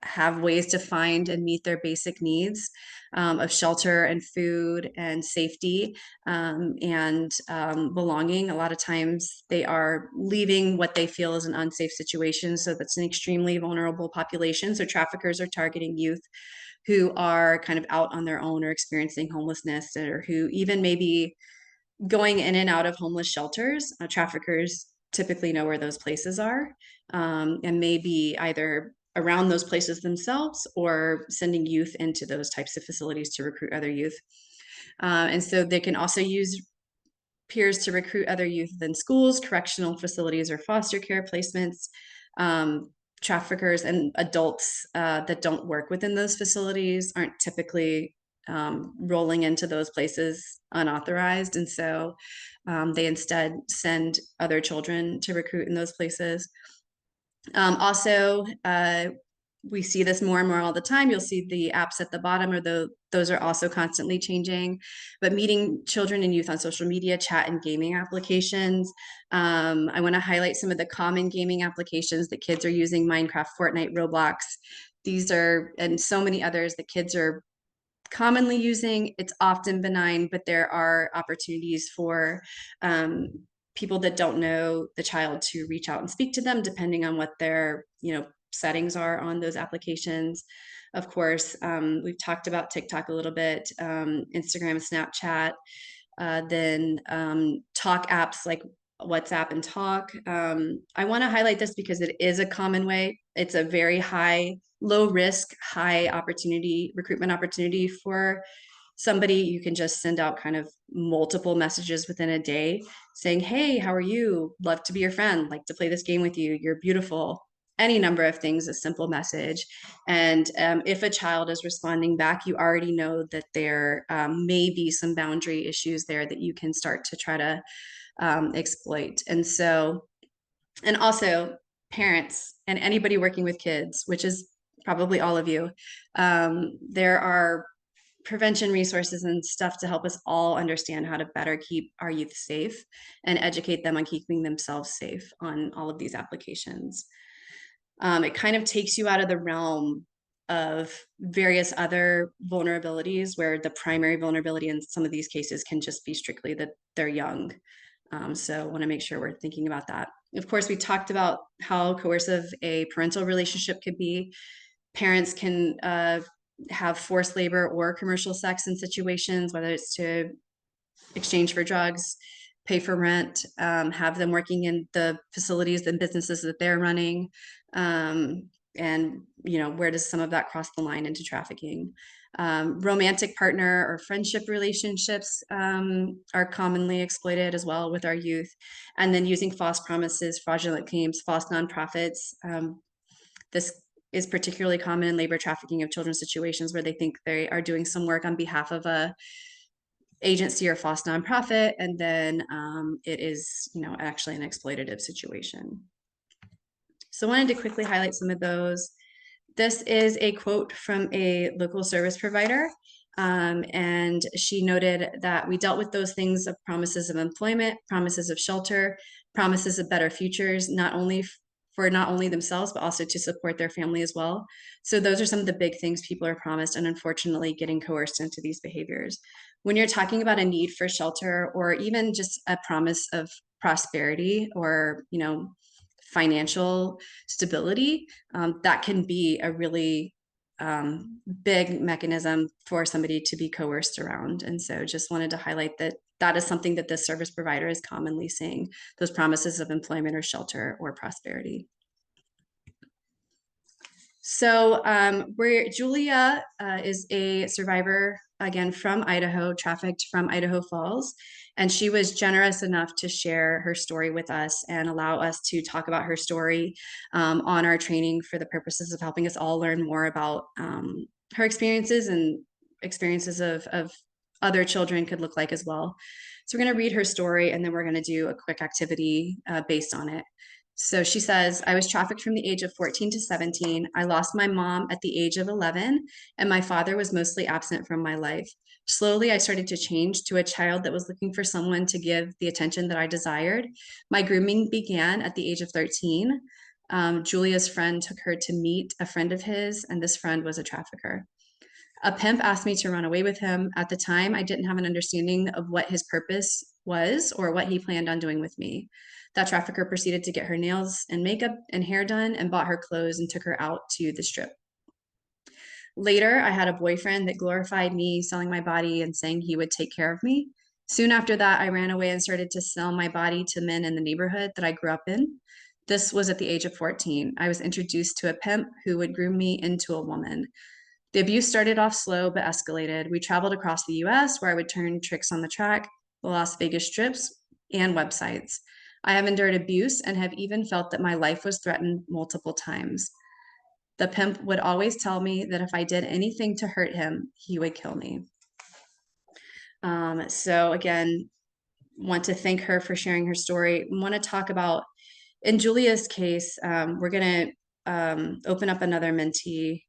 have ways to find and meet their basic needs of shelter and food and safety and belonging. A lot of times they are leaving what they feel is an unsafe situation. So that's an extremely vulnerable population. So traffickers are targeting youth who are kind of out on their own or experiencing homelessness, or who even maybe going in and out of homeless shelters. Traffickers typically know where those places are and maybe either around those places themselves or sending youth into those types of facilities to recruit other youth. And so they can also use peers to recruit other youth in schools, correctional facilities, or foster care placements. Traffickers and adults that don't work within those facilities aren't typically rolling into those places unauthorized. And so they instead send other children to recruit in those places. Also, we see this more and more all the time. You'll see the apps at the bottom, or those are also constantly changing. But meeting children and youth on social media, chat, and gaming applications. I want to highlight some of the common gaming applications that kids are using: Minecraft, Fortnite, Roblox. These are, and so many others that kids are commonly using. It's often benign, but there are opportunities for people that don't know the child to reach out and speak to them, depending on what their settings are on those applications. Of course, we've talked about TikTok a little bit, Instagram, Snapchat, then talk apps like WhatsApp and Talk. I want to highlight this because it is a common way. It's a very low risk, high opportunity, recruitment opportunity for somebody. You can just send out kind of multiple messages within a day saying, hey, how are you? Love to be your friend, like to play this game with you. You're beautiful. Any number of things, a simple message. And if a child is responding back, you already know that there may be some boundary issues there that you can start to try to exploit. And so, and also parents and anybody working with kids, which is probably all of you, there are prevention resources and stuff to help us all understand how to better keep our youth safe and educate them on keeping themselves safe on all of these applications. It kind of takes you out of the realm of various other vulnerabilities, where the primary vulnerability in some of these cases can just be strictly that they're young. So I want to make sure we're thinking about that. Of course, we talked about how coercive a parental relationship could be. Parents can have forced labor or commercial sex in situations, whether it's to exchange for drugs, pay for rent, have them working in the facilities and businesses that they're running. And where does some of that cross the line into trafficking? Romantic partner or friendship relationships are commonly exploited as well with our youth. And then using false promises, fraudulent claims, false nonprofits. This is particularly common in labor trafficking of children situations, where they think they are doing some work on behalf of a agency or false nonprofit, and then it is actually an exploitative situation. So I wanted to quickly highlight some of those. This is a quote from a local service provider, and she noted that we dealt with those things of promises of employment, promises of shelter, promises of better futures, not only themselves, but also to support their family as well. So those are some of the big things people are promised, and unfortunately getting coerced into these behaviors. When you're talking about a need for shelter, or even just a promise of prosperity, or financial stability, that can be a really big mechanism for somebody to be coerced around. And so just wanted to highlight that is something that this service provider is commonly seeing, those promises of employment or shelter or prosperity. So Julia is a survivor, again, from Idaho, trafficked from Idaho Falls. And she was generous enough to share her story with us and allow us to talk about her story on our training, for the purposes of helping us all learn more about her experiences, and experiences of other children could look like as well. So we're going to read her story, and then we're going to do a quick activity based on it. So she says, I was trafficked from the age of 14 to 17. I lost my mom at the age of 11, and my father was mostly absent from my life. Slowly, I started to change to a child that was looking for someone to give the attention that I desired. My grooming began at the age of 13. Julia's friend took her to meet a friend of his, and this friend was a trafficker. A pimp asked me to run away with him. At the time, I didn't have an understanding of what his purpose was or what he planned on doing with me. That trafficker proceeded to get her nails and makeup and hair done, and bought her clothes and took her out to the strip. Later, I had a boyfriend that glorified me selling my body and saying he would take care of me. Soon after that, I ran away and started to sell my body to men in the neighborhood that I grew up in. This was at the age of 14. I was introduced to a pimp who would groom me into a woman. The abuse started off slow but escalated. We traveled across the US, where I would turn tricks on the track, the Las Vegas strips, and websites. I have endured abuse and have even felt that my life was threatened multiple times. The pimp would always tell me that if I did anything to hurt him, he would kill me. So again, want to thank her for sharing her story. Want to talk about, in Julia's case, we're going to open up another mentee.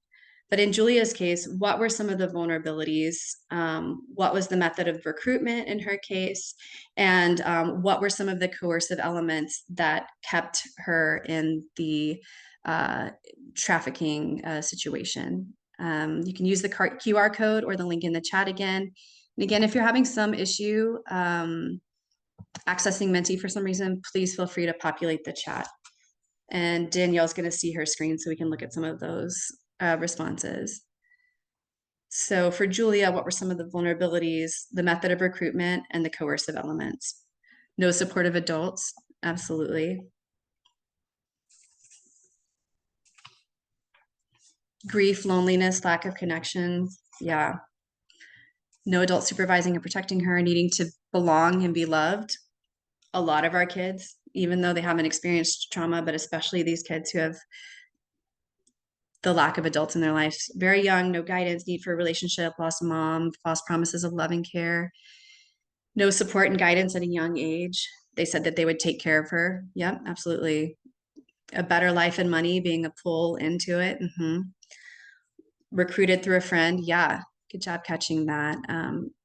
But in Julia's case, what were some of the vulnerabilities? What was the method of recruitment in her case? And what were some of the coercive elements that kept her in the trafficking situation? You can use the QR code or the link in the chat again. And again, if you're having some issue accessing Menti for some reason, please feel free to populate the chat. And Danielle's going to see her screen so we can look at some of those responses. So for Julia, what were some of the vulnerabilities, the method of recruitment, and the coercive elements? No supportive adults, absolutely. Grief, loneliness, lack of connection, yeah. No adult supervising and protecting her, needing to belong and be loved. A lot of our kids, even though they haven't experienced trauma, but especially these kids who have the lack of adults in their lives, very young, no guidance, need for a relationship, lost a mom, false promises of love and care, no support and guidance at a young age. They said that they would take care of her. Yep, absolutely. A better life and money being a pull into it. Recruited through a friend. Yeah, good job catching that.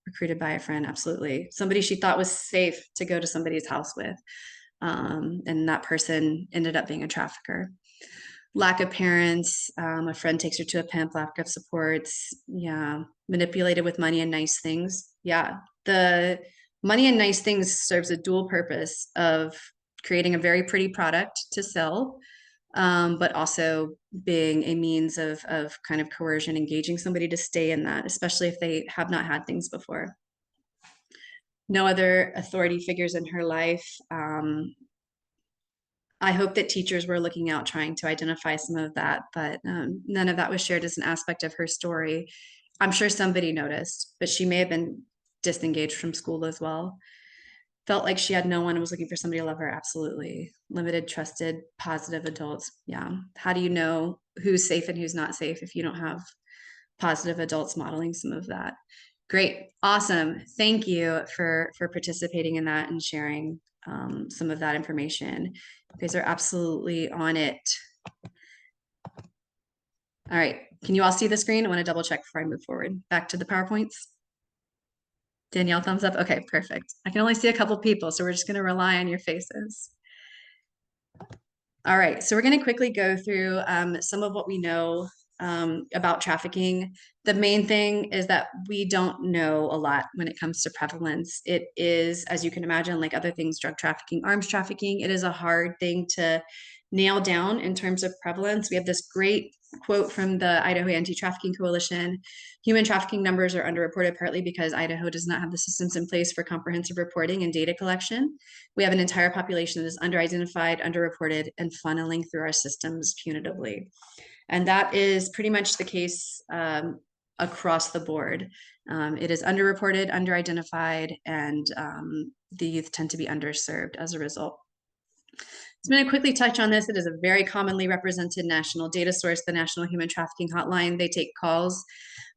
Recruited by a friend, absolutely. Somebody she thought was safe to go to somebody's house with. And that person ended up being a trafficker. Lack of parents, a friend takes her to a pimp, lack of supports. Yeah, manipulated with money and nice things. Yeah, the money and nice things serves a dual purpose of creating a very pretty product to sell, but also being a means of kind of coercion, engaging somebody to stay in that, especially if they have not had things before. No other authority figures in her life. I hope that teachers were looking out, trying to identify some of that, but none of that was shared as an aspect of her story. I'm sure somebody noticed, but she may have been disengaged from school as well. Felt like she had no one and was looking for somebody to love her. Absolutely. Limited, trusted, positive adults. Yeah. How do you know who's safe and who's not safe if you don't have positive adults modeling some of that? Great. Awesome. Thank you for participating in that and sharing some of that information. You guys are absolutely on it. All right. Can you all see the screen? I want to double check before I move forward. Back to the PowerPoints. Danielle, thumbs up. Okay, perfect. I can only see a couple people, so we're just going to rely on your faces. All right, so we're going to quickly go through some of what we know about trafficking. The main thing is that we don't know a lot when it comes to prevalence. It is, as you can imagine, like other things, drug trafficking, arms trafficking, it is a hard thing to nail down in terms of prevalence. We have this great quote from the Idaho Anti-Trafficking Coalition. Human trafficking numbers are underreported partly because Idaho does not have the systems in place for comprehensive reporting and data collection. We have an entire population that is underidentified, underreported, and funneling through our systems punitively. And that is pretty much the case across the board. It is underreported, underidentified, and the youth tend to be underserved as a result. So I'm going to quickly touch on this. It is a very commonly represented national data source, the National Human Trafficking Hotline. They take calls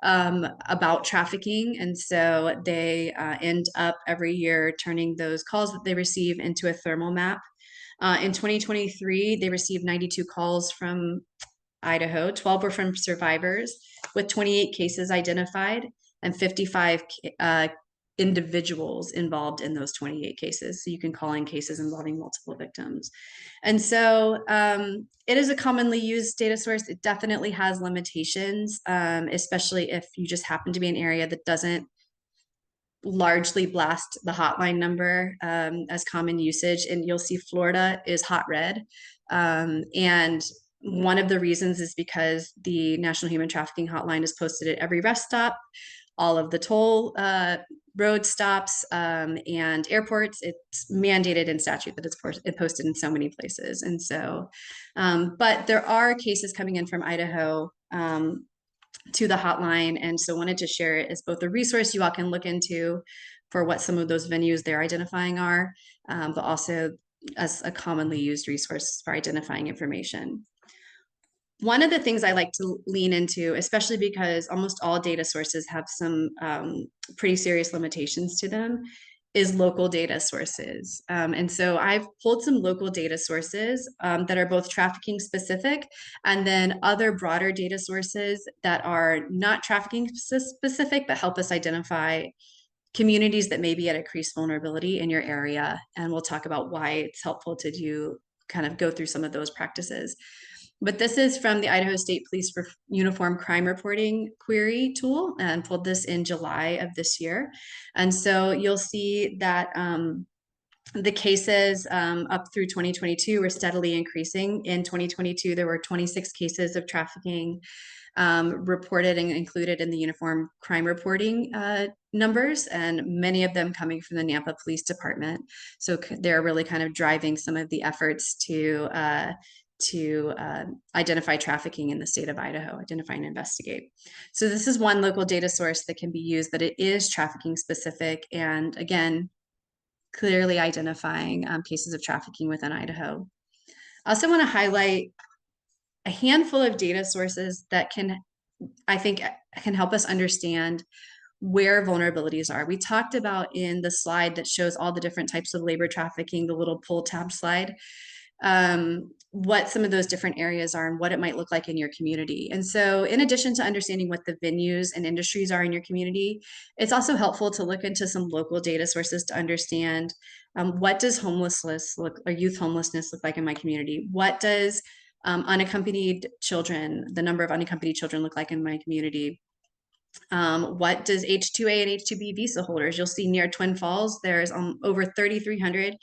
about trafficking. And so they end up every year turning those calls that they receive into a thermal map. In 2023, they received 92 calls from Idaho, 12 were from survivors, with 28 cases identified and 55 individuals involved in those 28 cases. So you can call in cases involving multiple victims. And so it is a commonly used data source. It definitely has limitations, especially if you just happen to be an area that doesn't largely blast the hotline number as common usage. And you'll see Florida is hot red. And one of the reasons is because the National Human Trafficking Hotline is posted at every rest stop, all of the toll road stops and airports. It's mandated in statute that it's posted in so many places. And so, but there are cases coming in from Idaho to the hotline. And so wanted to share it as both a resource you all can look into for what some of those venues they're identifying are, but also as a commonly used resource for identifying information. One of the things I like to lean into, especially because almost all data sources have some pretty serious limitations to them, is local data sources. And so I've pulled some local data sources that are both trafficking specific, and then other broader data sources that are not trafficking specific, but help us identify communities that may be at increased vulnerability in your area. And we'll talk about why it's helpful to kind of go through some of those practices. But this is from the Idaho State Police Uniform Crime Reporting Query tool, and pulled this in July of this year. And so you'll see that the cases up through 2022 were steadily increasing. In 2022, there were 26 cases of trafficking reported and included in the uniform crime reporting numbers, and many of them coming from the Nampa Police Department. So they're really kind of driving some of the efforts to identify trafficking in the state of Idaho, identify and investigate. So this is one local data source that can be used, but it is trafficking specific, and again, clearly identifying cases of trafficking within Idaho. I also want to highlight a handful of data sources that I think can help us understand where vulnerabilities are. We talked about in the slide that shows all the different types of labor trafficking, the little pull tab slide, what some of those different areas are and what it might look like in your community. And so in addition to understanding what the venues and industries are in your community, it's also helpful to look into some local data sources to understand what does homelessness look, or youth homelessness look like in my community? What does unaccompanied children, the number of unaccompanied children look like in my community? What does H-2A and H-2B visa holders? You'll see near Twin Falls, there's over 3,300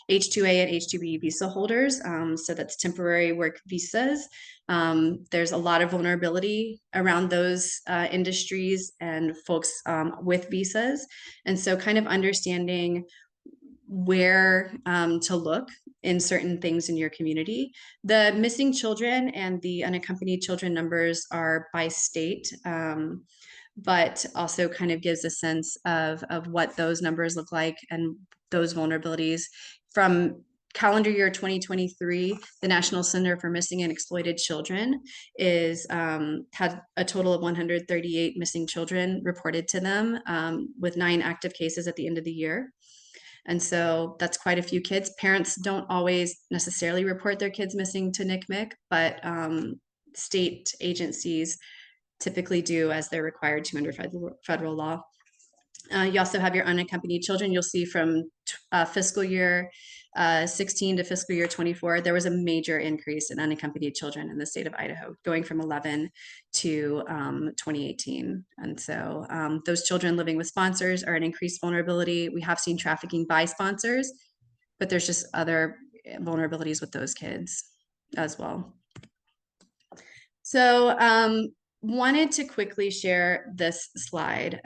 H-2A and H-2B visa holders. So that's temporary work visas. There's a lot of vulnerability around those industries and folks with visas. And so kind of understanding where to look in certain things in your community. The missing children and the unaccompanied children numbers are by state, but also kind of gives a sense of what those numbers look like and those vulnerabilities. From calendar year 2023, the National Center for Missing and Exploited Children had a total of 138 missing children reported to them, with 9 active cases at the end of the year. And so that's quite a few kids. Parents don't always necessarily report their kids missing to NCMEC, but state agencies typically do, as they're required to under federal law. You also have your unaccompanied children. You'll see from fiscal year 16 to fiscal year 24, there was a major increase in unaccompanied children in the state of Idaho, going from 11 to 2018. And so those children living with sponsors are at increased vulnerability. We have seen trafficking by sponsors, but there's just other vulnerabilities with those kids as well. So wanted to quickly share this slide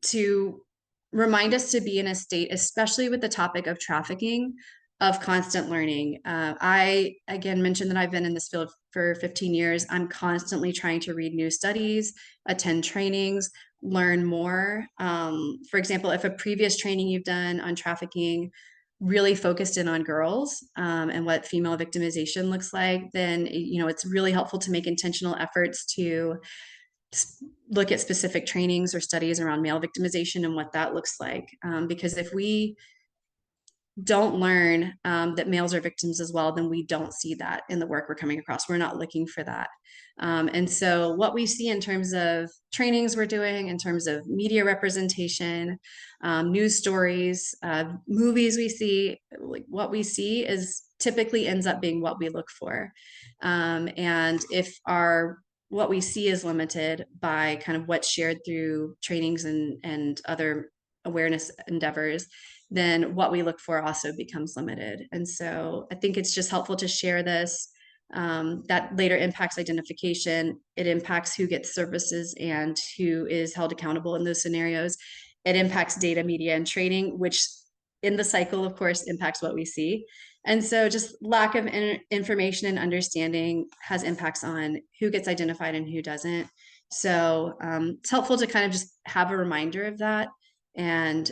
to remind us to be in a state, especially with the topic of trafficking, of constant learning. I, again, mentioned that I've been in this field for 15 years. I'm constantly trying to read new studies, attend trainings, learn more. For example, if a previous training you've done on trafficking really focused in on girls and what female victimization looks like, then it's really helpful to make intentional efforts to look at specific trainings or studies around male victimization and what that looks like. Because if we don't learn that males are victims as well, then we don't see that in the work we're coming across. We're not looking for that. And so what we see in terms of trainings we're doing, in terms of media representation, news stories, movies we see, like what we see is typically ends up being what we look for. And if what we see is limited by kind of what's shared through trainings and other awareness endeavors, then what we look for also becomes limited. And so I think it's just helpful to share this. That later impacts identification. It impacts who gets services and who is held accountable in those scenarios. It impacts data, media, and training, which in the cycle, of course, impacts what we see. And so just lack of information and understanding has impacts on who gets identified and who doesn't. So it's helpful to kind of just have a reminder of that. And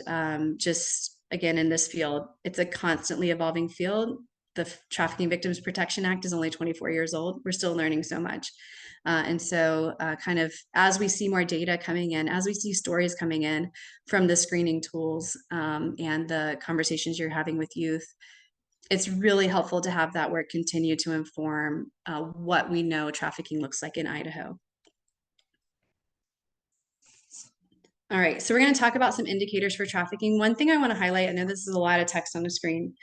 just, again, in this field, it's a constantly evolving field. The Trafficking Victims Protection Act is only 24 years old. We're still learning so much. And so kind of as we see more data coming in, as we see stories coming in from the screening tools and the conversations you're having with youth, it's really helpful to have that work continue to inform what we know trafficking looks like in Idaho. All right, so we're going to talk about some indicators for trafficking. One thing I want to highlight, I know this is a lot of text on the screen.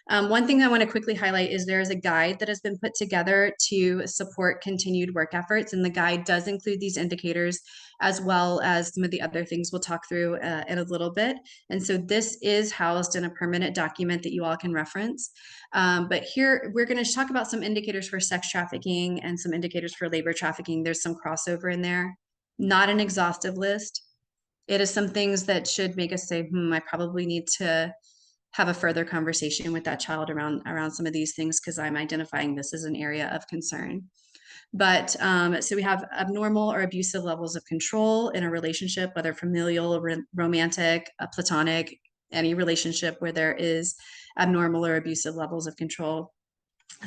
One thing I want to quickly highlight is there is a guide that has been put together to support continued work efforts, and the guide does include these indicators as well as some of the other things we'll talk through in a little bit. And so this is housed in a permanent document that you all can reference. But here we're going to talk about some indicators for sex trafficking and some indicators for labor trafficking. There's some crossover in there, not an exhaustive list. It is some things that should make us say, I probably need to have a further conversation with that child around some of these things because I'm identifying this as an area of concern. But so we have abnormal or abusive levels of control in a relationship, whether familial, romantic, platonic, any relationship where there is abnormal or abusive levels of control.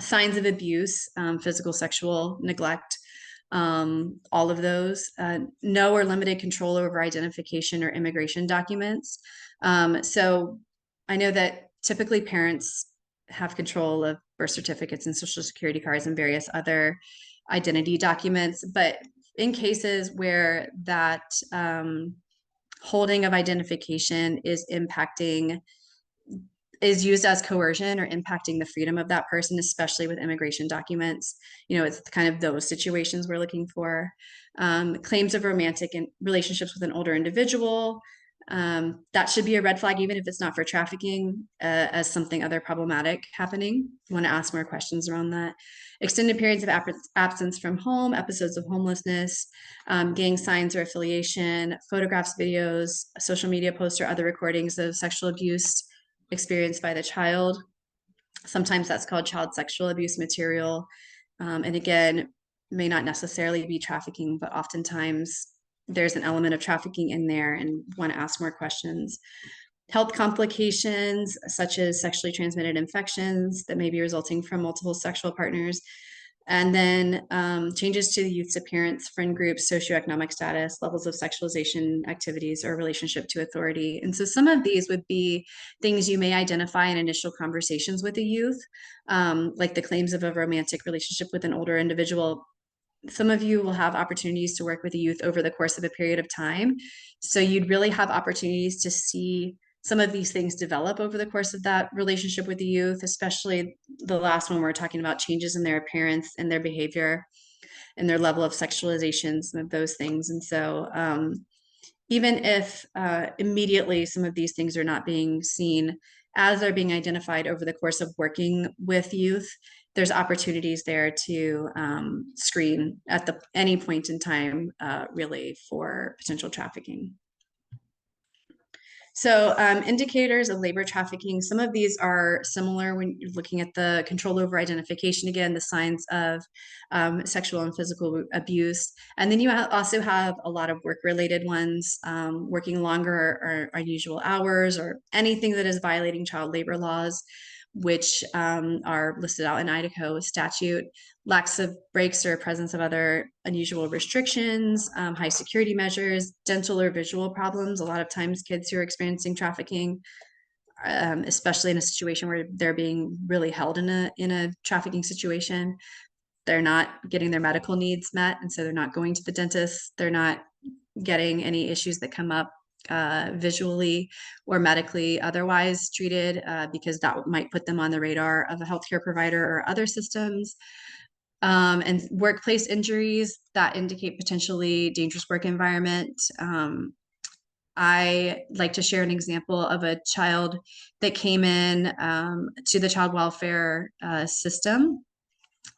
Signs of abuse, physical, sexual, neglect, all of those. No or limited control over identification or immigration documents. So I know that typically parents have control of birth certificates and social security cards and various other identity documents, but in cases where that holding of identification is used as coercion or impacting the freedom of that person, especially with immigration documents. It's kind of those situations we're looking for. Claims of romantic relationships with an older individual. That should be a red flag, even if it's not for trafficking, as something other problematic happening. You want to ask more questions around that. Extended periods of absence from home, episodes of homelessness, gang signs or affiliation, photographs, videos, social media posts, or other recordings of sexual abuse experienced by the child. Sometimes that's called child sexual abuse material. And again, may not necessarily be trafficking, but oftentimes there's an element of trafficking in there and want to ask more questions. Health complications, such as sexually transmitted infections that may be resulting from multiple sexual partners. And then changes to the youth's appearance, friend groups, socioeconomic status, levels of sexualization activities, or relationship to authority. And so some of these would be things you may identify in initial conversations with a youth, like the claims of a romantic relationship with an older individual. Some of you will have opportunities to work with a youth over the course of a period of time. So you'd really have opportunities to see some of these things develop over the course of that relationship with the youth, especially the last one, we're talking about changes in their appearance and their behavior and their level of sexualization, some of those things. And so even if immediately some of these things are not being seen as they're being identified over the course of working with youth, there's opportunities there to screen at any point in time, really, for potential trafficking. So indicators of labor trafficking, some of these are similar when you're looking at the control over identification, again, the signs of sexual and physical abuse. And then you also have a lot of work-related ones, working longer or unusual hours, or anything that is violating child labor laws, which are listed out in Idaho statute. Lacks of breaks or presence of other unusual restrictions, high security measures, dental or visual problems. A lot of times kids who are experiencing trafficking, especially in a situation where they're being really held in a trafficking situation, they're not getting their medical needs met. And so they're not going to the dentist. They're not getting any issues that come up visually or medically otherwise treated, because that might put them on the radar of a healthcare provider or other systems. And workplace injuries that indicate potentially dangerous work environment. I like to share an example of a child that came in to the child welfare system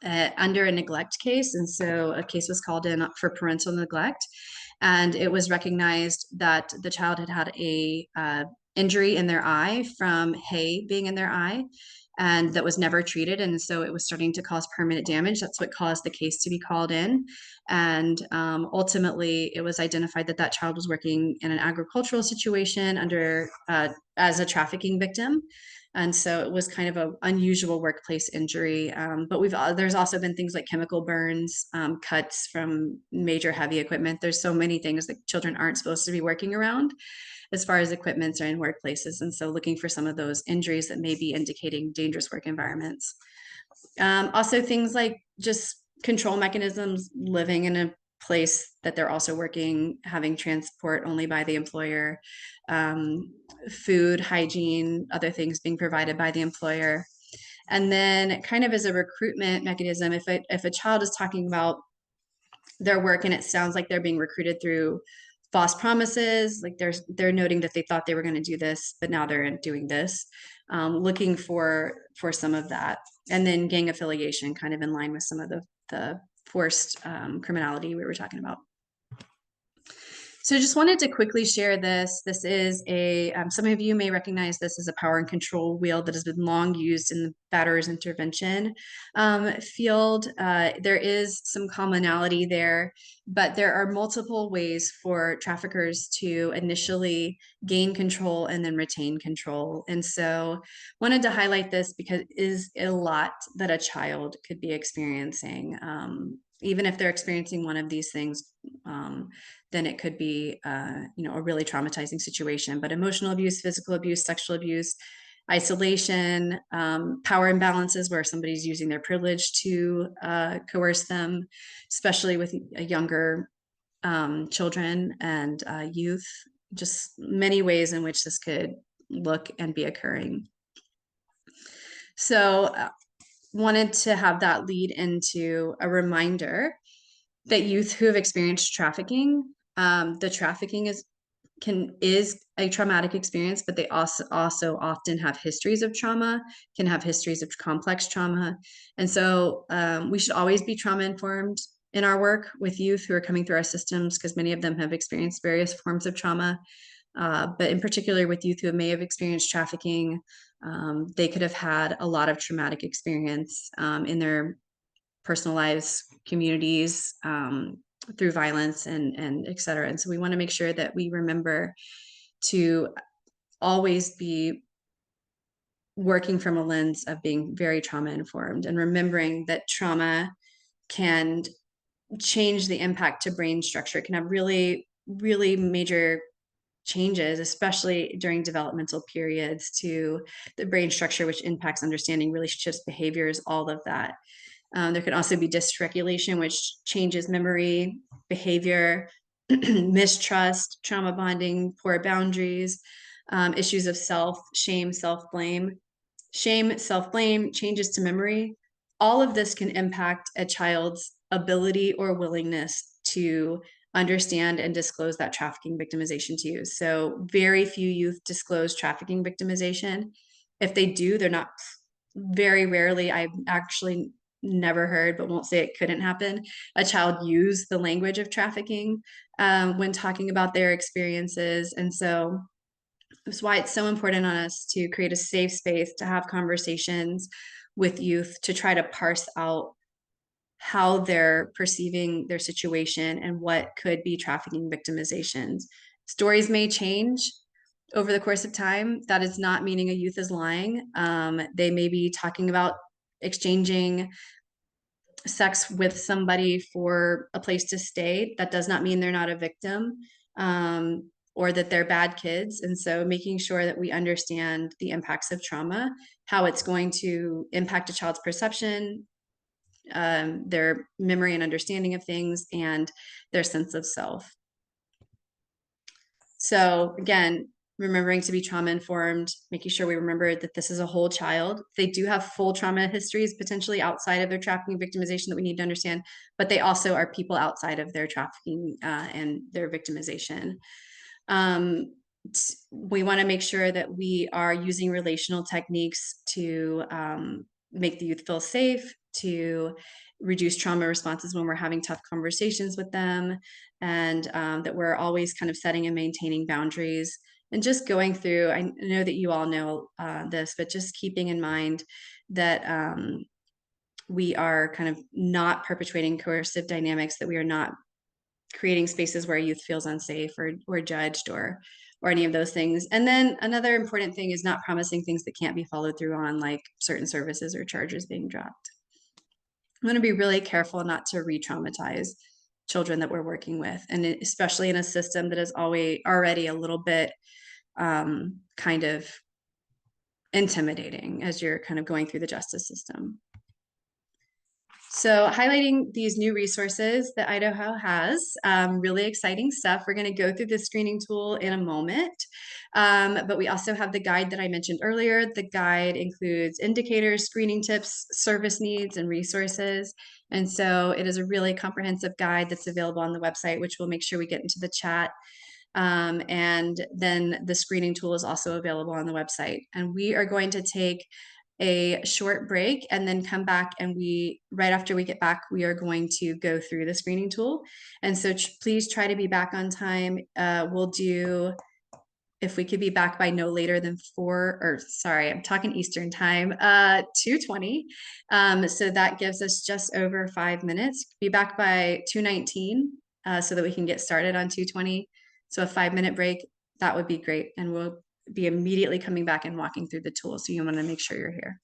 under a neglect case. And so a case was called in for parental neglect. And it was recognized that the child had a injury in their eye from hay being in their eye, and that was never treated. And so it was starting to cause permanent damage. That's what caused the case to be called in. And ultimately, it was identified that that child was working in an agricultural situation under as a trafficking victim. And so it was kind of an unusual workplace injury. But there's also been things like chemical burns, cuts from major heavy equipment. There's so many things that children aren't supposed to be working around as far as equipments or in workplaces. And so looking for some of those injuries that may be indicating dangerous work environments. Also things like just control mechanisms, living in a place that they're also working, having transport only by the employer, food, hygiene, other things being provided by the employer. And then kind of as a recruitment mechanism, if a child is talking about their work and it sounds like they're being recruited through false promises, like they're noting that they thought they were going to do this, but now they're doing this, looking for some of that. And then gang affiliation, kind of in line with some of the forced criminality we were talking about. So just wanted to quickly share this. This is some of you may recognize this as a power and control wheel that has been long used in the batterer's intervention field. There is some commonality there, but there are multiple ways for traffickers to initially gain control and then retain control. And so wanted to highlight this because it is a lot that a child could be experiencing. Even if they're experiencing one of these things, then it could be, a really traumatizing situation. But emotional abuse, physical abuse, sexual abuse, isolation, power imbalances where somebody's using their privilege to coerce them, especially with younger children and youth, just many ways in which this could look and be occurring. So wanted to have that lead into a reminder that youth who have experienced trafficking, the trafficking is a traumatic experience, but they also often have histories of trauma, can have histories of complex trauma. And so we should always be trauma informed in our work with youth who are coming through our systems, because many of them have experienced various forms of trauma. But in particular with youth who may have experienced trafficking, they could have had a lot of traumatic experience in their personal lives, communities, through violence and et cetera. And so we want to make sure that we remember to always be working from a lens of being very trauma informed and remembering that trauma can change the impact to brain structure. It can have really, really major changes, especially during developmental periods, to the brain structure, which impacts understanding, relationships, behaviors, all of that. There can also be dysregulation, which changes memory, behavior, mistrust, trauma bonding, poor boundaries, issues of self, shame, self-blame. Shame, self-blame, changes to memory. All of this can impact a child's ability or willingness to understand and disclose that trafficking victimization to you. So very few youth disclose trafficking victimization. If they do, they're not, very rarely, I've actually never heard, but won't say it couldn't happen, a child use the language of trafficking when talking about their experiences. And so that's why it's so important on us to create a safe space to have conversations with youth to try to parse out how they're perceiving their situation and what could be trafficking victimizations. Stories may change over the course of time. That is not meaning a youth is lying. They may be talking about exchanging sex with somebody for a place to stay. That does not mean they're not a victim, or that they're bad kids. And so making sure that we understand the impacts of trauma, how it's going to impact a child's perception, their memory and understanding of things, and their sense of self. So again, remembering to be trauma informed, making sure we remember that this is a whole child. They do have full trauma histories potentially outside of their trafficking victimization that we need to understand, but they also are people outside of their trafficking and their victimization. We want to make sure that we are using relational techniques to make the youth feel safe, to reduce trauma responses when we're having tough conversations with them, and that we're always kind of setting and maintaining boundaries and just going through. I know that you all know this, but just keeping in mind that we are kind of not perpetuating coercive dynamics, that we are not creating spaces where youth feels unsafe or judged or or any of those things. And then another important thing is not promising things that can't be followed through on, like certain services or charges being dropped. I'm going to be really careful not to re-traumatize children that we're working with, and especially in a system that is already a little bit kind of intimidating as you're kind of going through the justice system. So highlighting these new resources that Idaho has, really exciting stuff. We're going to go through the screening tool in a moment, but we also have the guide that I mentioned earlier. The guide includes indicators, screening tips, service needs, and resources. And so it is a really comprehensive guide that's available on the website, which we'll make sure we get into the chat. And then the screening tool is also available on the website. And we are going to take a short break and then come back, and right after we get back, we are going to go through the screening tool. And so please try to be back on time. We'll do, if we could be back by no later than I'm talking Eastern time, 2:20. So that gives us just over 5 minutes. Be back by 2:19 so that we can get started on 2:20. So a 5-minute break, that would be great. And we'll be immediately coming back and walking through the tool. So you want to make sure you're here.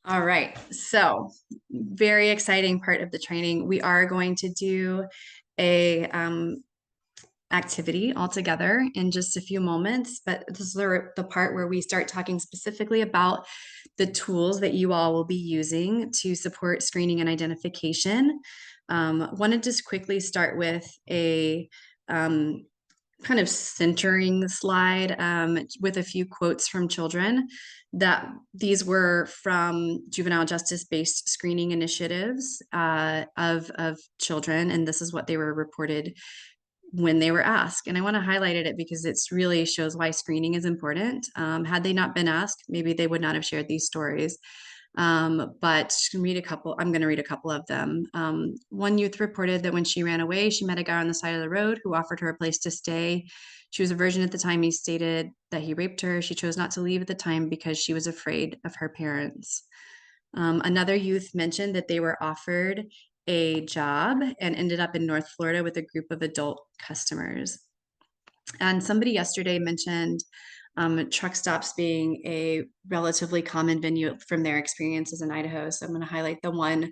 All right, so very exciting part of the training. We are going to do a activity all together in just a few moments, but this is the part where we start talking specifically about the tools that you all will be using to support screening and identification. Want to just quickly start with a kind of centering slide with a few quotes from children. That these were from juvenile justice-based screening initiatives of children, and this is what they were reported when they were asked. And I want to highlight it because it's really shows why screening is important. Had they not been asked, maybe they would not have shared these stories. But I'm going to read a couple of them. One youth reported that when she ran away, she met a guy on the side of the road who offered her a place to stay. She was a virgin at the time. He stated that he raped her. She chose not to leave at the time because she was afraid of her parents. Another youth mentioned that they were offered a job and ended up in North Florida with a group of adult customers. And somebody yesterday mentioned truck stops being a relatively common venue from their experiences in Idaho. So I'm going to highlight the one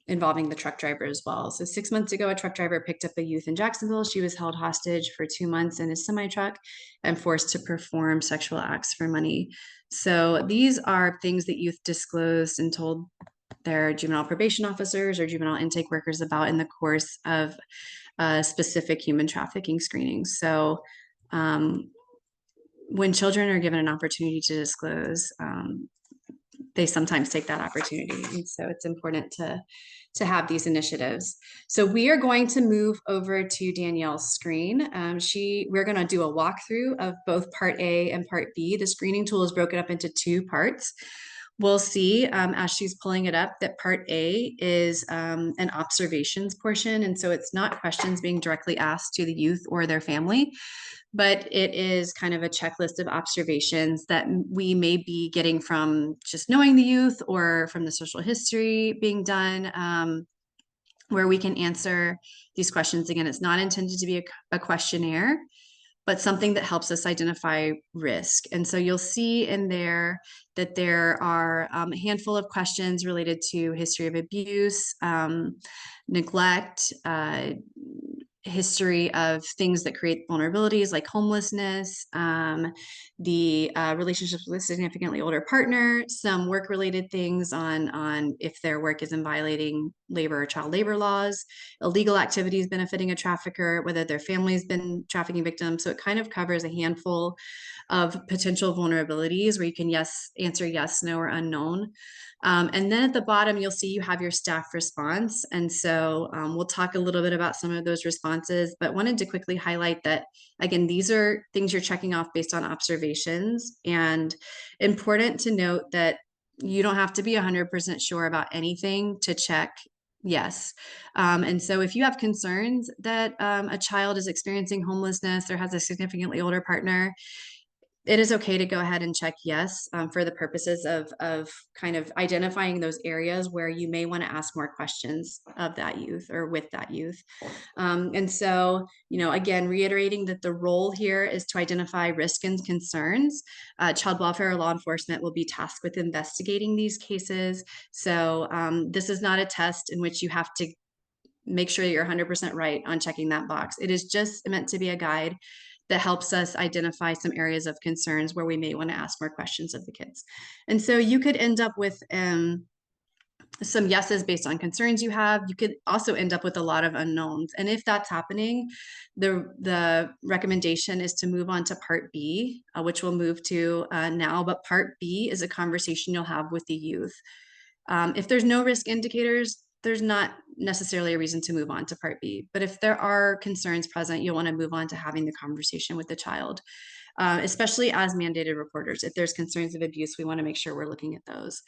involving the truck driver as well. So 6 months ago, a truck driver picked up a youth in Jacksonville. She was held hostage for 2 months in a semi-truck and forced to perform sexual acts for money. So these are things that youth disclosed and told their juvenile probation officers or juvenile intake workers about in the course of specific human trafficking screenings. So when children are given an opportunity to disclose, they sometimes take that opportunity. And so it's important to have these initiatives. So we are going to move over to Danielle's screen. We're going to do a walkthrough of both part A and part B. The screening tool is broken up into 2 parts. We'll see as she's pulling it up that part A is an observations portion. And so it's not questions being directly asked to the youth or their family, but it is kind of a checklist of observations that we may be getting from just knowing the youth or from the social history being done, where we can answer these questions. Again, it's not intended to be a questionnaire, but something that helps us identify risk. And so you'll see in there that there are a handful of questions related to history of abuse, neglect, history of things that create vulnerabilities like homelessness, the relationships with a significantly older partner, some work-related things on if their work is in violating labor or child labor laws, illegal activities benefiting a trafficker, whether their family's been trafficking victims. So it kind of covers a handful of potential vulnerabilities where you can answer yes, no, or unknown. And then at the bottom, you'll see you have your staff response. And so we'll talk a little bit about some of those responses, but wanted to quickly highlight that, again, these are things you're checking off based on observations. And important to note that you don't have to be 100% sure about anything to check yes. And so if you have concerns that a child is experiencing homelessness or has a significantly older partner, it is okay to go ahead and check yes for the purposes of kind of identifying those areas where you may want to ask more questions of that youth or with that youth. And so, again, reiterating that the role here is to identify risk and concerns. Child welfare or law enforcement will be tasked with investigating these cases. So this is not a test in which you have to make sure you're 100% right on checking that box. It is just meant to be a guide that helps us identify some areas of concerns where we may want to ask more questions of the kids. And so you could end up with some yeses based on concerns you have. You could also end up with a lot of unknowns. And if that's happening, the recommendation is to move on to part B, which we'll move to now. But part B is a conversation you'll have with the youth. If there's no risk indicators, there's not necessarily a reason to move on to part B. But if there are concerns present, you'll want to move on to having the conversation with the child, especially as mandated reporters. If there's concerns of abuse, we want to make sure we're looking at those.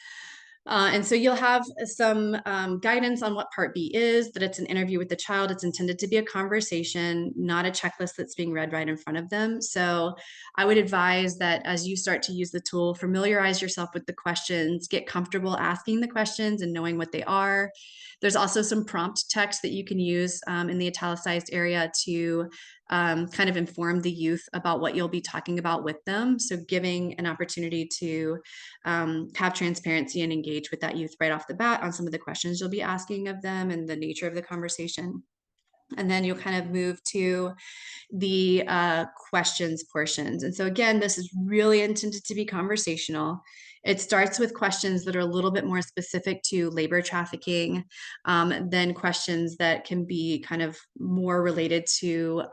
And so you'll have some guidance on what part B is, that it's an interview with the child. It's intended to be a conversation, not a checklist that's being read right in front of them. So I would advise that as you start to use the tool, familiarize yourself with the questions, get comfortable asking the questions and knowing what they are. There's also some prompt text that you can use in the italicized area to kind of inform the youth about what you'll be talking about with them. So giving an opportunity to have transparency and engage with that youth right off the bat on some of the questions you'll be asking of them and the nature of the conversation. And then you'll kind of move to the questions portions. And so again, this is really intended to be conversational. It starts with questions that are a little bit more specific to labor trafficking, then questions that can be kind of more related to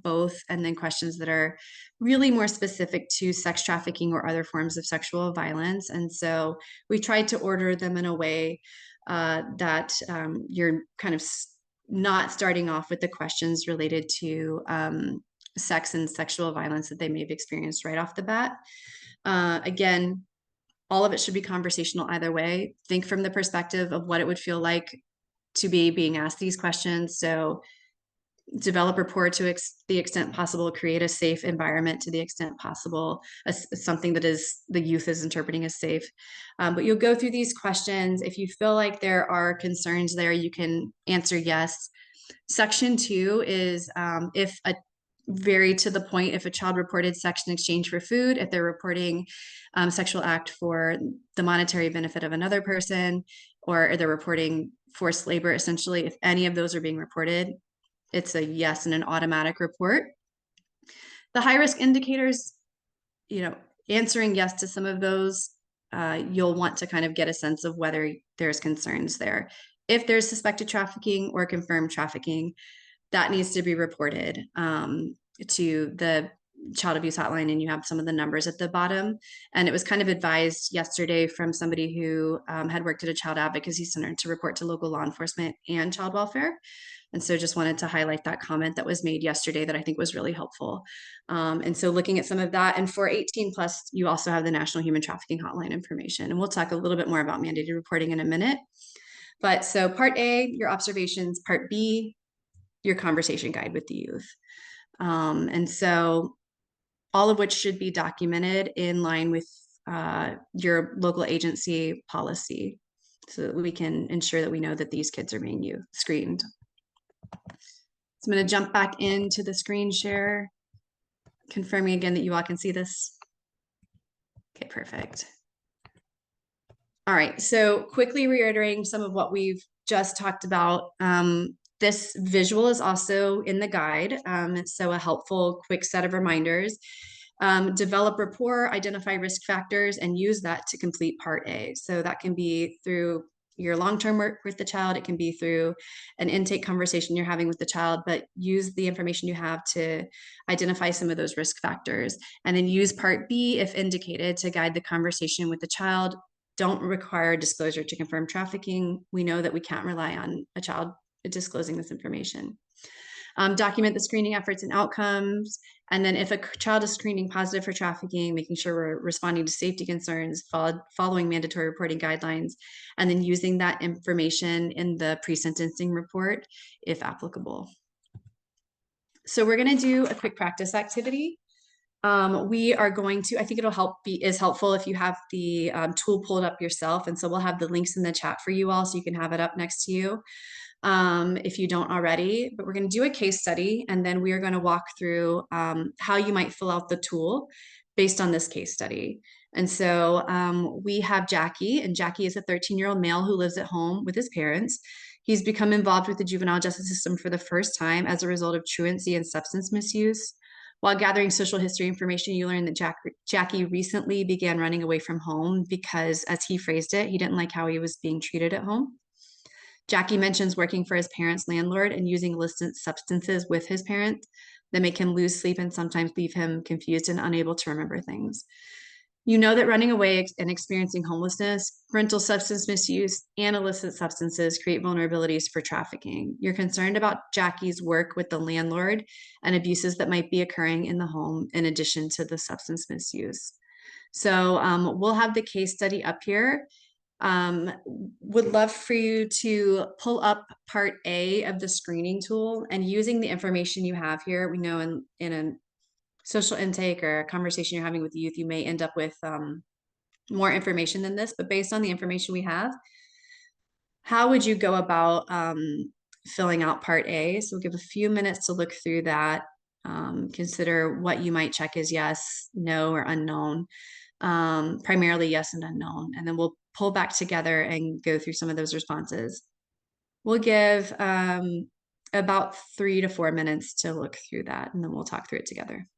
both, and then questions that are really more specific to sex trafficking or other forms of sexual violence. And so we tried to order them in a way that you're kind of not starting off with the questions related to sex and sexual violence that they may have experienced right off the bat. Again, all of it should be conversational either way. Think from the perspective of what it would feel like to be being asked these questions. So develop rapport to the extent possible, create a safe environment to the extent possible, something that is the youth is interpreting as safe. But you'll go through these questions. If you feel like there are concerns there, you can answer yes. Section 2 is if a very to the point, if a child reported sex in exchange for food, if they're reporting sexual act for the monetary benefit of another person, or they're reporting forced labor, essentially, if any of those are being reported, it's a yes and an automatic report. The high risk indicators, answering yes to some of those, you'll want to kind of get a sense of whether there's concerns there. If there's suspected trafficking or confirmed trafficking, that needs to be reported to the child abuse hotline, and you have some of the numbers at the bottom. And it was kind of advised yesterday from somebody who had worked at a child advocacy center to report to local law enforcement and child welfare. And so just wanted to highlight that comment that was made yesterday that I think was really helpful. And so looking at some of that, and for 18 plus, you also have the National Human Trafficking Hotline information. And we'll talk a little bit more about mandated reporting in a minute. But so part A, your observations, part B, your conversation guide with the youth. And so all of which should be documented in line with your local agency policy, so that we can ensure that we know that these kids are being screened. So I'm going to jump back into the screen share, confirming again that you all can see this. Okay, perfect. All right, so quickly reiterating some of what we've just talked about. This visual is also in the guide, so a helpful quick set of reminders. Develop rapport, identify risk factors, and use that to complete Part A. So that can be through your long-term work with the child. It can be through an intake conversation you're having with the child, but use the information you have to identify some of those risk factors. And then use Part B, if indicated, to guide the conversation with the child. Don't require disclosure to confirm trafficking. We know that we can't rely on a child disclosing this information. Document the screening efforts and outcomes. And then if a child is screening positive for trafficking, making sure we're responding to safety concerns, following mandatory reporting guidelines, and then using that information in the pre-sentencing report, if applicable. So we're going to do a quick practice activity. We are going to, I think it'll is helpful if you have the tool pulled up yourself. And so we'll have the links in the chat for you all so you can have it up next to you if you don't already. But we're going to do a case study, and then we are going to walk through how you might fill out the tool based on this case study. And so we have Jackie, and Jackie is a 13-year-old male who lives at home with his parents. He's become involved with the juvenile justice system for the first time as a result of truancy and substance misuse. While gathering social history information, you learn that Jackie recently began running away from home because, as he phrased it, he didn't like how he was being treated at home. Jackie mentions working for his parents' landlord and using illicit substances with his parents that make him lose sleep and sometimes leave him confused and unable to remember things. You know that running away and experiencing homelessness, parental substance misuse, and illicit substances create vulnerabilities for trafficking. You're concerned about Jackie's work with the landlord and abuses that might be occurring in the home in addition to the substance misuse. So we'll have the case study up here. Would love for you to pull up Part A of the screening tool, and using the information you have here. We know in a social intake or a conversation you're having with youth, you may end up with more information than this, but based on the information we have, how would you go about filling out Part A? So we'll give a few minutes to look through that. Consider what you might check as yes, no, or unknown. Primarily yes and unknown. And then we'll pull back together and go through some of those responses. We'll give about 3 to 4 minutes to look through that, and then we'll talk through it together.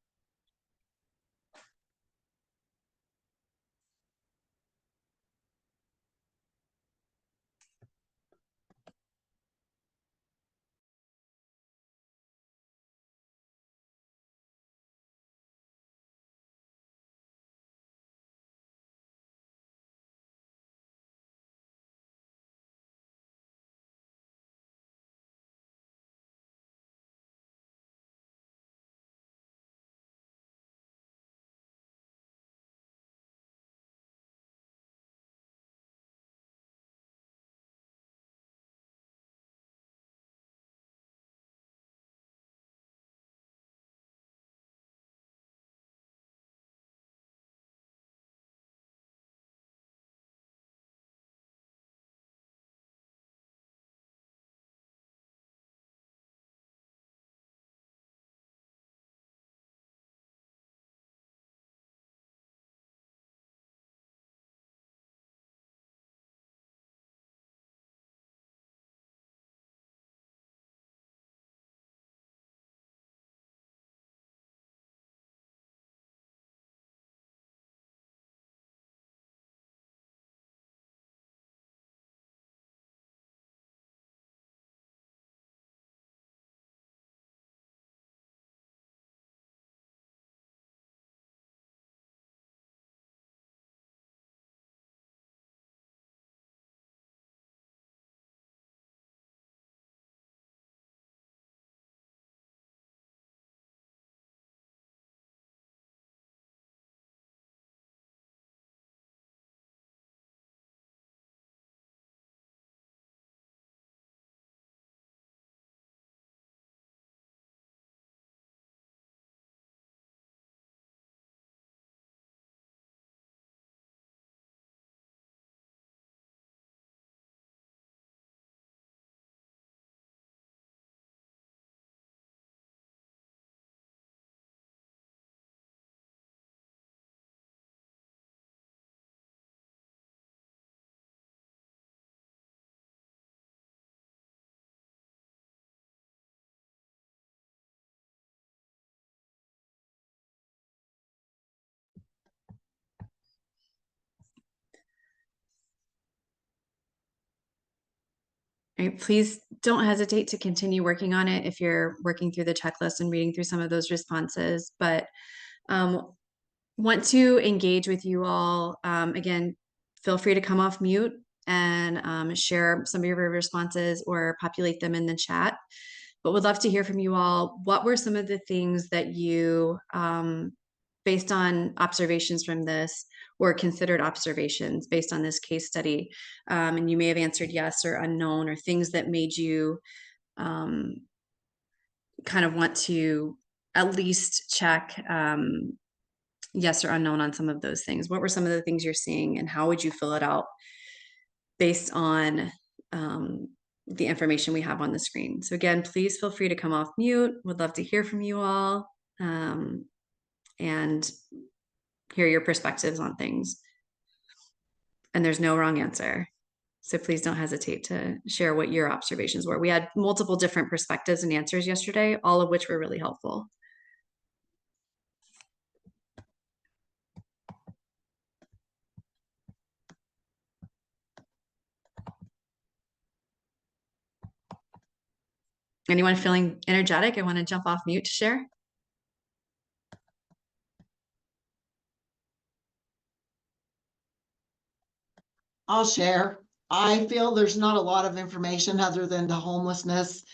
Right, please don't hesitate to continue working on it if you're working through the checklist and reading through some of those responses. But want to engage with you all. Again, feel free to come off mute and share some of your responses or populate them in the chat. But would love to hear from you all. What were some of the things that you, based on observations from this, or considered observations based on this case study? And you may have answered yes or unknown, or things that made you kind of want to at least check yes or unknown on some of those things. What were some of the things you're seeing, and how would you fill it out based on the information we have on the screen? So again, please feel free to come off mute. Would love to hear from you all and hear your perspectives on things. And there's no wrong answer. So please don't hesitate to share what your observations were. We had multiple different perspectives and answers yesterday, all of which were really helpful. Anyone feeling energetic? I want to jump off mute to share. I'll share. I feel there's not a lot of information other than the homelessness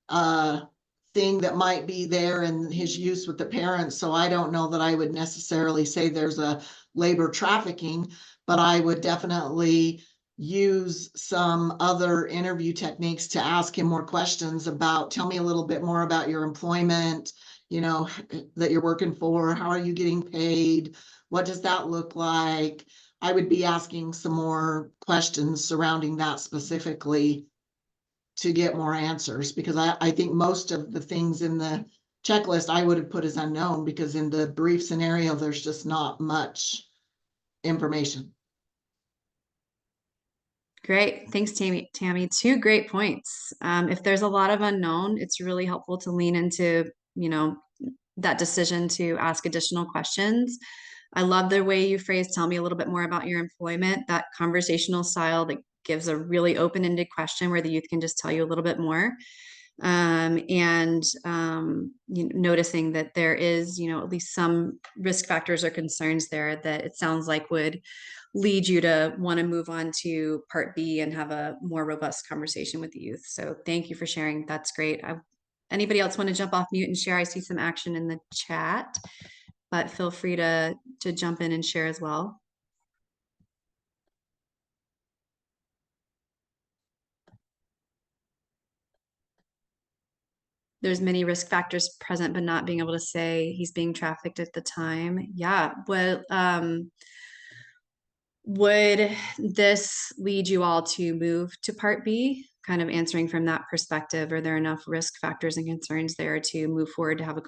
thing that might be there and his use with the parents. So I don't know that I would necessarily say there's a labor trafficking, but I would definitely use some other interview techniques to ask him more questions about, tell me a little bit more about your employment, you know, that you're working for. How are you getting paid? What does that look like? I would be asking some more questions surrounding that specifically to get more answers, because I think most of the things in the checklist I would have put as unknown, because in the brief scenario, there's just not much information. Great. Thanks, Tammy. Two great points. If there's a lot of unknown, it's really helpful to lean into, that decision to ask additional questions. I love the way you phrase, tell me a little bit more about your employment, that conversational style that gives a really open-ended question where the youth can just tell you a little bit more. Noticing that there is, at least some risk factors or concerns there that it sounds like would lead you to want to move on to part B and have a more robust conversation with the youth. So thank you for sharing. That's great. Anybody else want to jump off mute and share? I see some action in the chat, but feel free to jump in and share as well. There's many risk factors present, but not being able to say he's being trafficked at the time. Yeah. Well, would this lead you all to move to part B, kind of answering from that perspective? Are there enough risk factors and concerns there to move forward to have a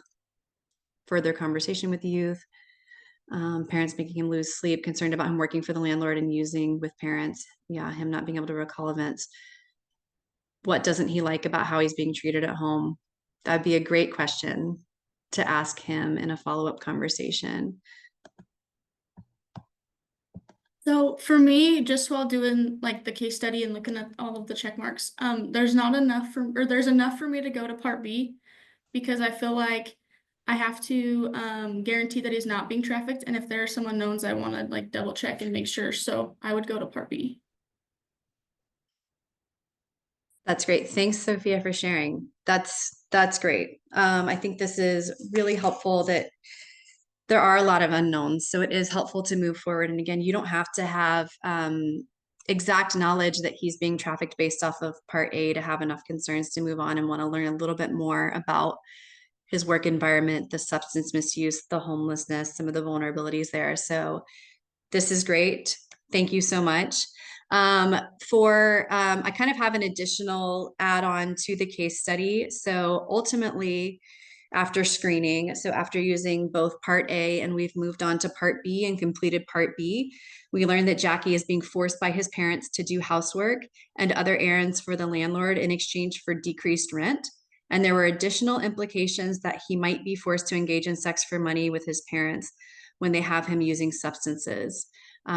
further conversation with the youth? Parents making him lose sleep, concerned about him working for the landlord and using with parents. Yeah, him not being able to recall events. What doesn't he like about how he's being treated at home? That'd be a great question to ask him in a follow-up conversation. So for me, just while doing like the case study and looking at all of the check marks, there's enough for me to go to part B, because I feel like I have to guarantee that he's not being trafficked. And if there are some unknowns, I want to like double check and make sure. So I would go to part B. That's great. Thanks, Sophia, for sharing. That's great. I think this is really helpful that there are a lot of unknowns. So it is helpful to move forward. And again, you don't have to have exact knowledge that he's being trafficked based off of part A to have enough concerns to move on and want to learn a little bit more about his work environment, the substance misuse, the homelessness, some of the vulnerabilities there. So this is great. Thank you so much. I kind of have an additional add-on to the case study. So ultimately, after screening, so after using both part A and we've moved on to part B and completed part B, we learned that Jackie is being forced by his parents to do housework and other errands for the landlord in exchange for decreased rent. And there were additional implications that he might be forced to engage in sex for money with his parents when they have him using substances.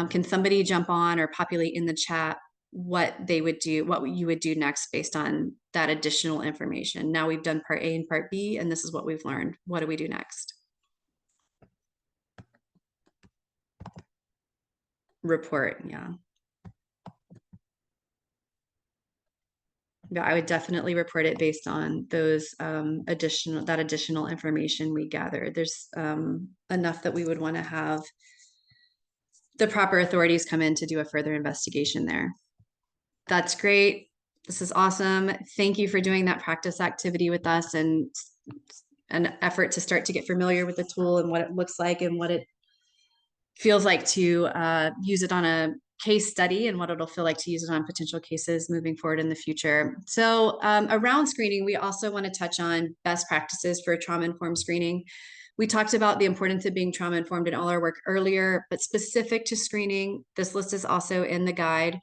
Can somebody jump on or populate in the chat what they would do, what you would do next based on that additional information. Now we've done part A and part B, and this is what we've learned. What do we do next? Report, yeah. Yeah, I would definitely report it based on those additional information we gathered. There's enough that we would want to have the proper authorities come in to do a further investigation there. That's great. This is awesome. Thank you for doing that practice activity with us and an effort to start to get familiar with the tool and what it looks like and what it feels like to use it on a case study and what it'll feel like to use it on potential cases moving forward in the future. So around screening, we also want to touch on best practices for trauma-informed screening. We talked about the importance of being trauma-informed in all our work earlier, but specific to screening, this list is also in the guide.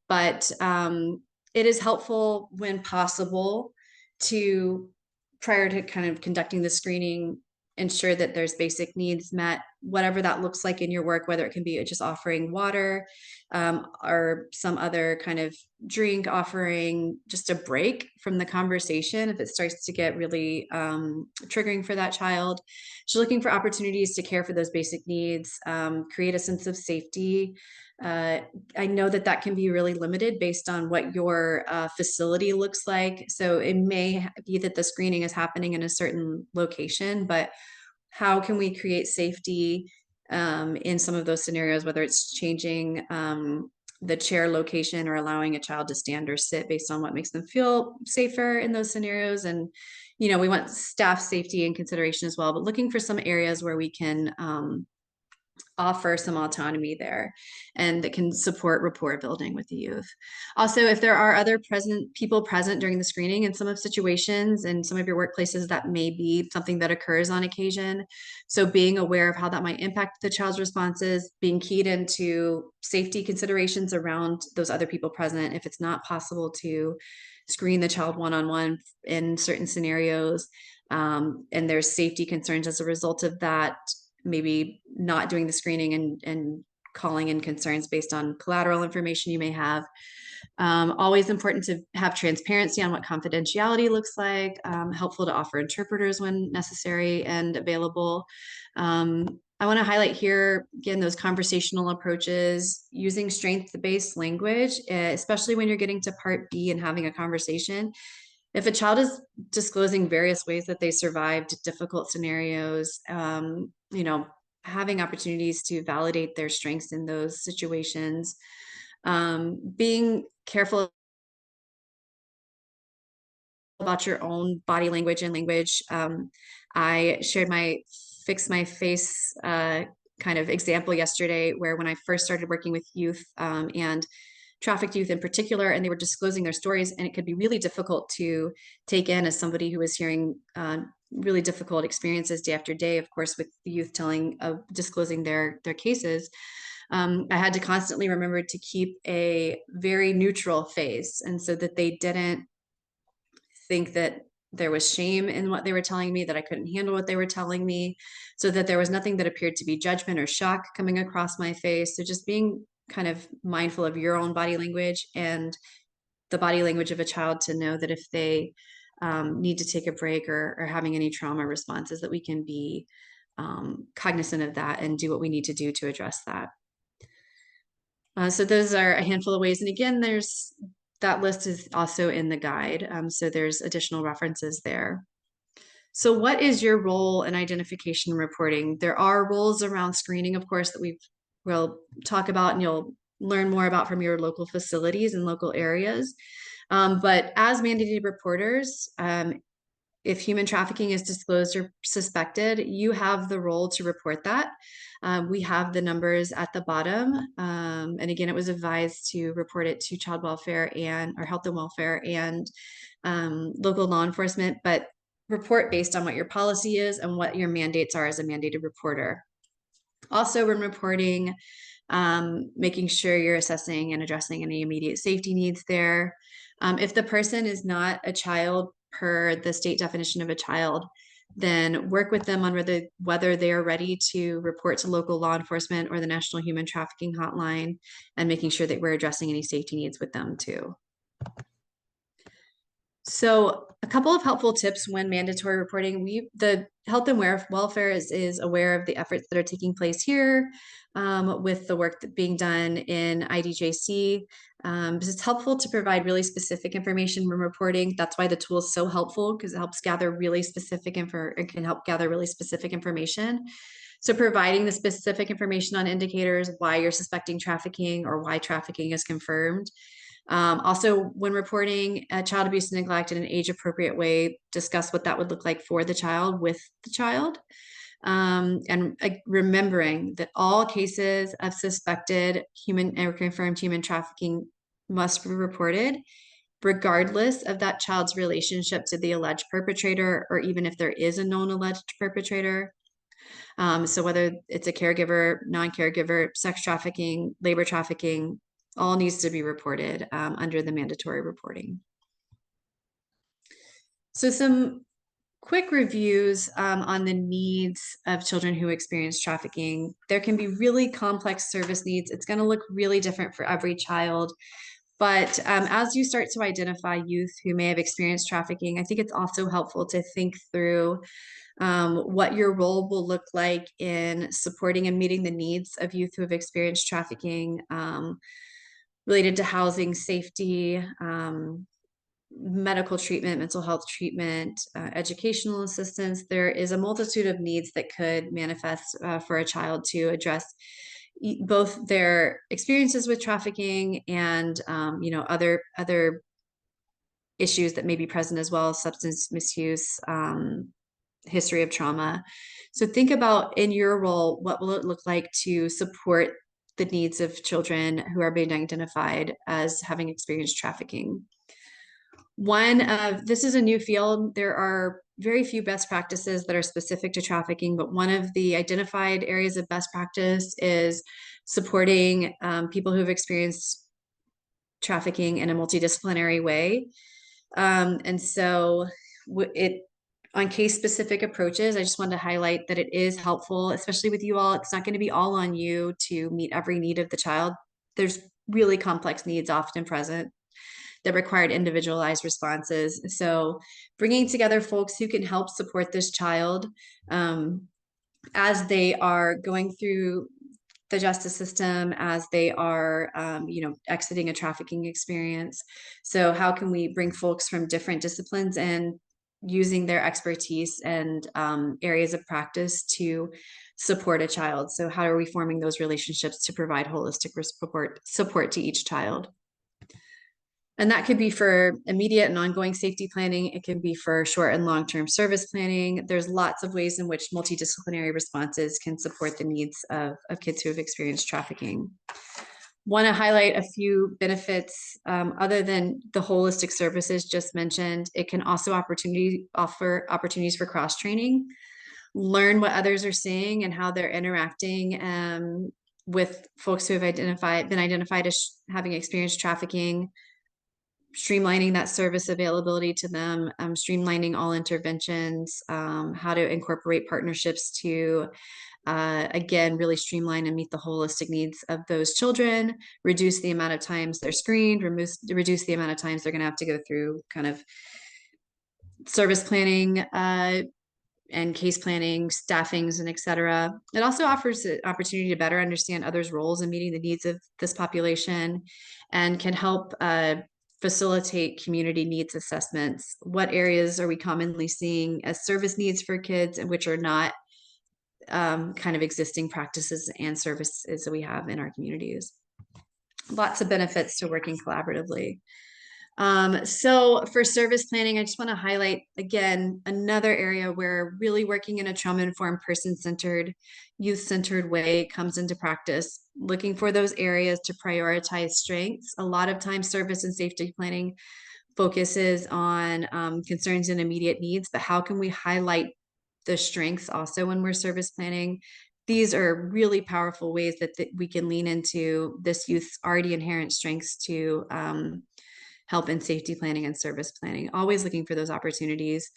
But it is helpful when possible to, prior to kind of conducting the screening, ensure that there's basic needs met, whatever that looks like in your work, whether it can be just offering water or some other kind of drink, offering just a break from the conversation if it starts to get really triggering for that child. So looking for opportunities to care for those basic needs, create a sense of safety. I know that that can be really limited based on what your facility looks like. So it may be that the screening is happening in a certain location, but how can we create safety in some of those scenarios, whether it's changing the chair location or allowing a child to stand or sit based on what makes them feel safer in those scenarios. And, you know, we want staff safety and consideration as well, but looking for some areas where we can offer some autonomy there and that can support rapport building with the youth. Also, if there are other people present during the screening in some of situations and some of your workplaces, that may be something that occurs on occasion. So being aware of how that might impact the child's responses, being keyed into safety considerations around those other people present. If it's not possible to screen the child one-on-one in certain scenarios, and there's safety concerns as a result of that, maybe not doing the screening and calling in concerns based on collateral information you may have. Always important to have transparency on what confidentiality looks like, helpful to offer interpreters when necessary and available. I want to highlight here, again, those conversational approaches, using strength-based language, especially when you're getting to part B and having a conversation. If a child is disclosing various ways that they survived difficult scenarios, you know, having opportunities to validate their strengths in those situations, being careful about your own body language and language. I shared my fix my face kind of example yesterday, where when I first started working with youth and trafficked youth in particular, and they were disclosing their stories, and it could be really difficult to take in as somebody who was hearing really difficult experiences day after day, of course, with the youth disclosing their cases. I had to constantly remember to keep a very neutral face, and so that they didn't think that there was shame in what they were telling me, that I couldn't handle what they were telling me, so that there was nothing that appeared to be judgment or shock coming across my face. So just being kind of mindful of your own body language and the body language of a child to know that if they need to take a break or having any trauma responses, that we can be cognizant of that and do what we need to do to address that. So those are a handful of ways. And again, that list is also in the guide. So there's additional references there. So what is your role in identification reporting? There are roles around screening, of course, that we'll talk about and you'll learn more about from your local facilities and local areas. But as mandated reporters, if human trafficking is disclosed or suspected, you have the role to report that. We have the numbers at the bottom. And again, it was advised to report it to child welfare or health and welfare and local law enforcement, but report based on what your policy is and what your mandates are as a mandated reporter. Also, when reporting, making sure you're assessing and addressing any immediate safety needs there. If the person is not a child per the state definition of a child, then work with them on whether they are ready to report to local law enforcement or the National Human Trafficking Hotline, and making sure that we're addressing any safety needs with them too. So a couple of helpful tips when mandatory reporting. The health and welfare is aware of the efforts that are taking place here with the work that being done in IDJC. Because it's helpful to provide really specific information when reporting. That's why the tool is so helpful, because it helps gather really specific it can help gather really specific information. So providing the specific information on indicators, why you're suspecting trafficking or why trafficking is confirmed. Also, when reporting child abuse and neglect in an age-appropriate way, discuss what that would look like for the child with the child. And remembering that all cases of suspected human or confirmed human trafficking must be reported, regardless of that child's relationship to the alleged perpetrator, or even if there is a known alleged perpetrator. So whether it's a caregiver, non-caregiver, sex trafficking, labor trafficking, all needs to be reported under the mandatory reporting. So some quick reviews on the needs of children who experience trafficking. There can be really complex service needs. It's going to look really different for every child. But as you start to identify youth who may have experienced trafficking, I think it's also helpful to think through what your role will look like in supporting and meeting the needs of youth who have experienced trafficking, related to housing, safety, medical treatment, mental health treatment, educational assistance. There is a multitude of needs that could manifest for a child to address both their experiences with trafficking and other issues that may be present as well, substance misuse, history of trauma. So think about, in your role, what will it look like to support the needs of children who are being identified as having experienced trafficking. This is a new field. There are very few best practices that are specific to trafficking, but one of the identified areas of best practice is supporting people who have experienced trafficking in a multidisciplinary way. And so on case-specific approaches, I just wanted to highlight that it is helpful, especially with you all. It's not going to be all on you to meet every need of the child. There's really complex needs often present that required individualized responses. So bringing together folks who can help support this child as they are going through the justice system, as they are, exiting a trafficking experience. So how can we bring folks from different disciplines and using their expertise and areas of practice to support a child? So how are we forming those relationships to provide holistic support to each child? And that could be for immediate and ongoing safety planning. It can be for short and long-term service planning. There's lots of ways in which multidisciplinary responses can support the needs of kids who have experienced trafficking. Want to highlight a few benefits other than the holistic services just mentioned. It can also offer opportunities for cross-training, learn what others are seeing and how they're interacting with folks who have been identified as having experienced trafficking, streamlining that service availability to them, streamlining all interventions, how to incorporate partnerships to, again, really streamline and meet the holistic needs of those children, reduce the amount of times they're screened, reduce the amount of times they're going to have to go through kind of service planning and case planning, staffings, and et cetera. It also offers an opportunity to better understand others' roles in meeting the needs of this population, and can help facilitate community needs assessments. What areas are we commonly seeing as service needs for kids, and which are not kind of existing practices and services that we have in our communities? Lots of benefits to working collaboratively. So for service planning, I just want to highlight, again, another area where really working in a trauma-informed, person-centered, youth-centered way comes into practice, looking for those areas to prioritize strengths. A lot of times service and safety planning focuses on concerns and immediate needs, but how can we highlight the strengths also when we're service planning? These are really powerful ways that we can lean into this youth's already inherent strengths to health and safety planning and service planning, always looking for those opportunities.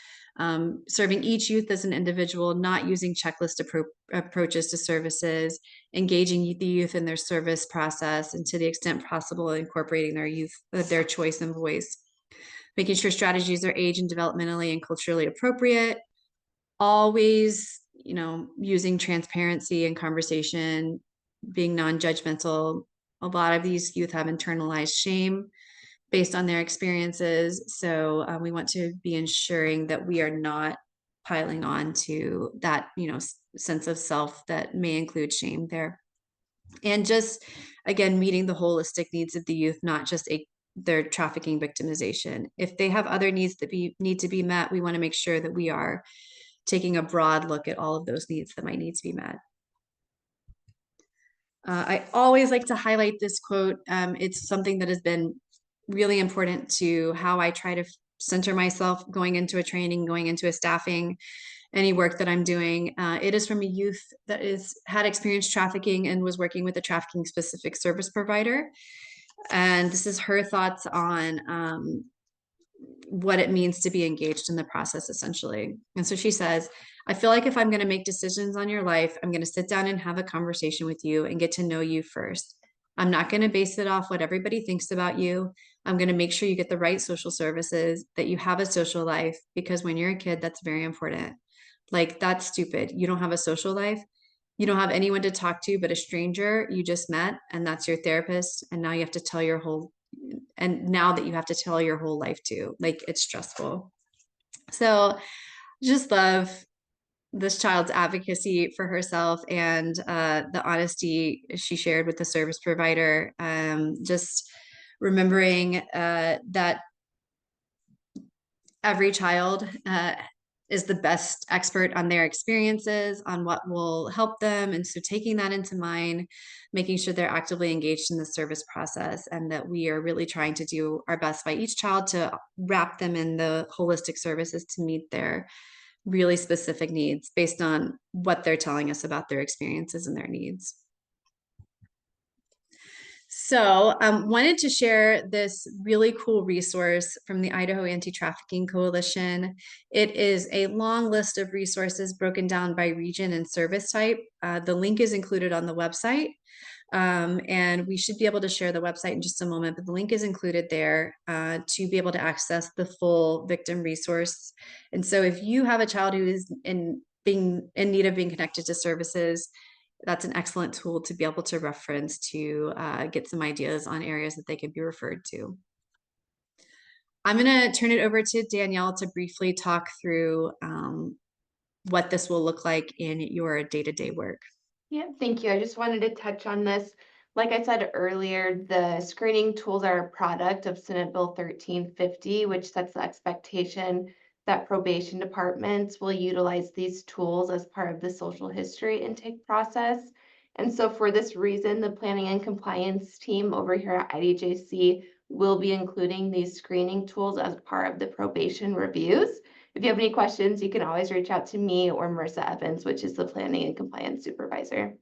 Serving each youth as an individual, not using checklist approaches to services, engaging the youth in their service process, and to the extent possible, incorporating their choice and voice. Making sure strategies are age and developmentally and culturally appropriate. Always, using transparency and conversation, being non-judgmental. A lot of these youth have internalized shame based on their experiences. So we want to be ensuring that we are not piling on to that, sense of self that may include shame there. And just, again, meeting the holistic needs of the youth, not just their trafficking victimization. If they have other needs that need to be met, we want to make sure that we are taking a broad look at all of those needs that might need to be met. I always like to highlight this quote. It's something that has been really important to how I try to center myself going into a training, going into a staffing, any work that I'm doing. It is from a youth that had experienced trafficking and was working with a trafficking specific service provider. And this is her thoughts on what it means to be engaged in the process, essentially. And so she says, I feel like if I'm going to make decisions on your life, I'm going to sit down and have a conversation with you and get to know you first. I'm not going to base it off what everybody thinks about you. I'm going to make sure you get the right social services, that you have a social life, because when you're a kid, that's very important. Like, that's stupid. You don't have a social life. You don't have anyone to talk to but a stranger you just met, and that's your therapist. And now you have to tell your whole life to. Like, it's stressful. So just love this child's advocacy for herself and the honesty she shared with the service provider. Just remembering that every child is the best expert on their experiences, on what will help them. And so taking that into mind, making sure they're actively engaged in the service process, and that we are really trying to do our best by each child to wrap them in the holistic services to meet their really specific needs based on what they're telling us about their experiences and their needs. So wanted to share this really cool resource from the Idaho Anti-Trafficking Coalition. It is a long list of resources broken down by region and service type. The link is included on the website. And we should be able to share the website in just a moment, but the link is included there to be able to access the full victim resource. And so if you have a child who is in need of being connected to services, that's an excellent tool to be able to reference to get some ideas on areas that they could be referred to. I'm going to turn it over to Danielle to briefly talk through what this will look like in your day-to-day work. Yeah, thank you. I just wanted to touch on this. Like I said earlier, the screening tools are a product of Senate Bill 1350, which sets the expectation that probation departments will utilize these tools as part of the social history intake process. And so for this reason, the planning and compliance team over here at IDJC will be including these screening tools as part of the probation reviews. If you have any questions, you can always reach out to me or Marissa Evans, which is the planning and compliance supervisor.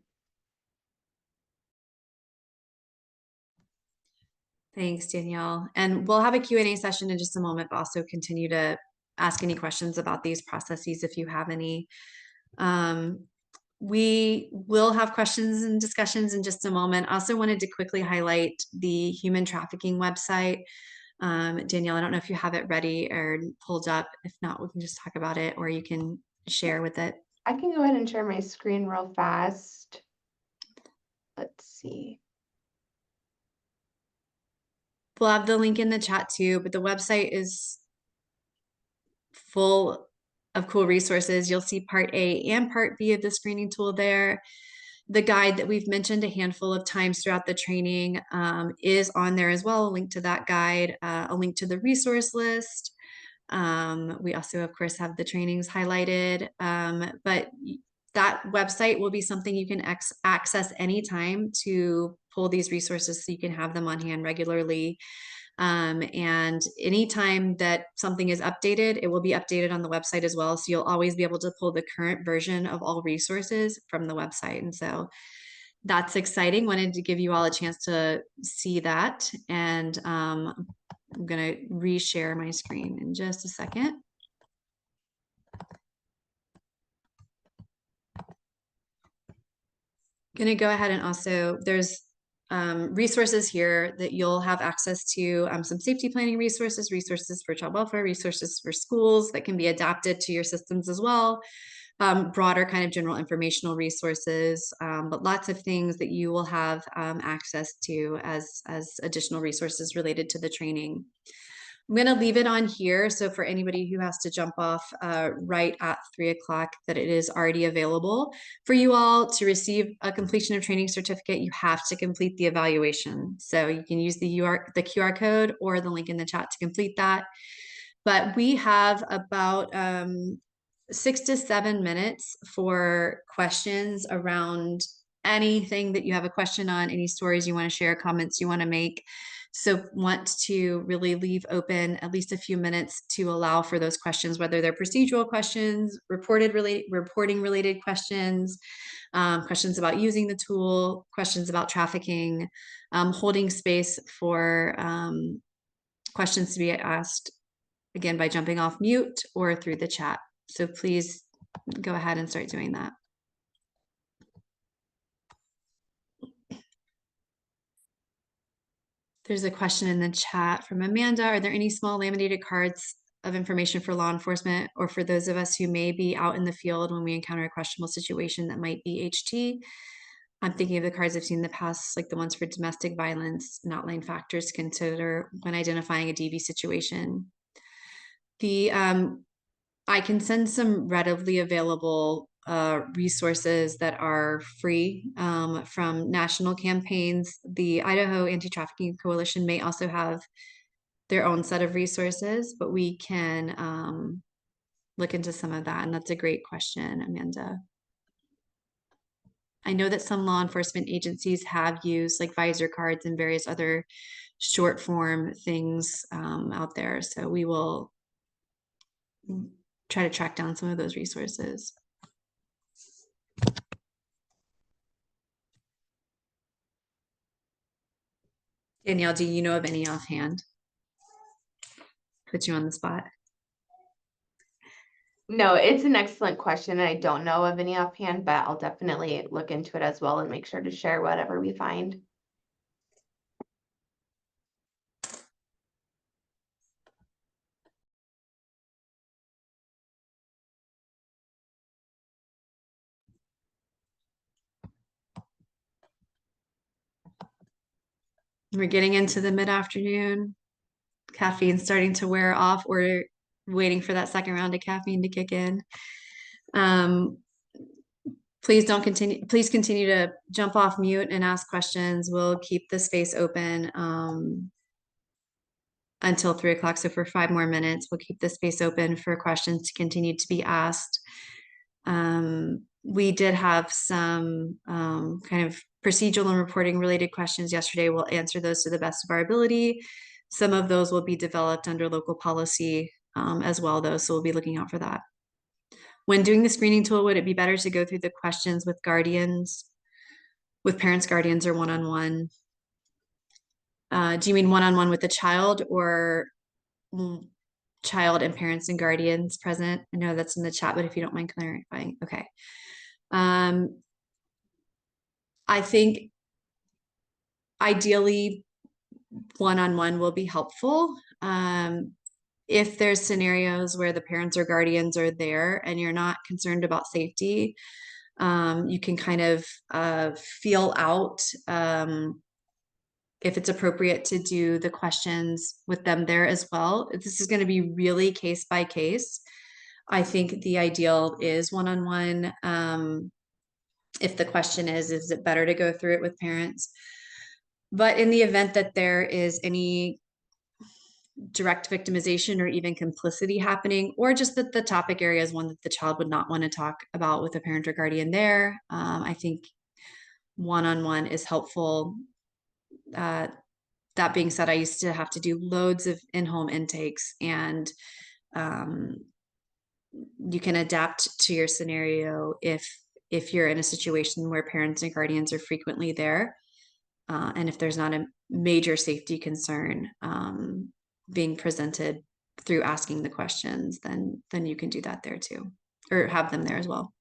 Thanks, Danielle. And we'll have a Q&A session in just a moment, but also continue to ask any questions about these processes if you have any. We will have questions and discussions in just a moment. I also wanted to quickly highlight the human trafficking website. Danielle, I don't know if you have it ready or pulled up. If not, we can just talk about it, or you can share with it. I can go ahead and share my screen real fast. Let's see. We'll have the link in the chat too, but the website is full of cool resources. You'll see part A and part B of the screening tool there. The guide that we've mentioned a handful of times throughout the training is on there as well, a link to that guide, a link to the resource list. We also, of course, have the trainings highlighted, but that website will be something you can access anytime to pull these resources so you can have them on hand regularly. And anytime that something is updated, it will be updated on the website as well. So you'll always be able to pull the current version of all resources from the website. And so that's exciting. Wanted to give you all a chance to see that. And I'm gonna reshare my screen in just a second. Gonna go ahead and also, there's resources here that you'll have access to, some safety planning resources, resources for child welfare, resources for schools that can be adapted to your systems as well. Broader kind of general informational resources, but lots of things that you will have access to as additional resources related to the training. I'm going to leave it on here. So for anybody who has to jump off right at 3 o'clock, that it is already available for you all to receive a completion of training certificate. You have to complete the evaluation. So you can use the QR code or the link in the chat to complete that. But we have about 6 to 7 minutes for questions around anything that you have a question on, any stories you want to share, comments you want to make. So want to really leave open at least a few minutes to allow for those questions, whether they're procedural questions, reporting related questions, questions about using the tool, questions about trafficking, holding space for questions to be asked, again, by jumping off mute or through the chat. So please go ahead and start doing that. There's a question in the chat from Amanda. Are there any small laminated cards of information for law enforcement or for those of us who may be out in the field when we encounter a questionable situation that might be HT? I'm thinking of the cards I've seen in the past, like the ones for domestic violence and outlying factors to consider when identifying a DV situation. I can send some readily available resources that are free from national campaigns. The Idaho Anti-Trafficking Coalition may also have their own set of resources, but we can look into some of that. And that's a great question, Amanda. I know that some law enforcement agencies have used like visor cards and various other short form things out there. So we will try to track down some of those resources. Danielle, do you know of any offhand? Put you on the spot. No, it's an excellent question, and I don't know of any offhand, but I'll definitely look into it as well and make sure to share whatever we find. We're getting into the mid-afternoon. Caffeine's starting to wear off. We're waiting for that second round of caffeine to kick in. Please continue to jump off mute and ask questions. We'll keep the space open until 3 o'clock. So for 5 more minutes, we'll keep the space open for questions to continue to be asked. We did have some kind of procedural and reporting related questions yesterday. We'll answer those to the best of our ability. Some of those will be developed under local policy as well, though, so we'll be looking out for that. When doing the screening tool, would it be better to go through the questions with guardians, with parents, guardians, or one-on-one? Do you mean one-on-one with the child or child and parents and guardians present? I know that's in the chat, but if you don't mind clarifying, okay. I think ideally one-on-one will be helpful. If there's scenarios where the parents or guardians are there and you're not concerned about safety, you can kind of feel out if it's appropriate to do the questions with them there as well. This is going to be really case by case. I think the ideal is one-on-one. If the question is it better to go through it with parents? But in the event that there is any direct victimization or even complicity happening, or just that the topic area is one that the child would not want to talk about with a parent or guardian there, I think one-on-one is helpful. That being said, I used to have to do loads of in-home intakes, and you can adapt to your scenario if you're in a situation where parents and guardians are frequently there, and if there's not a major safety concern. being presented through asking the questions, then you can do that there too, or have them there as well.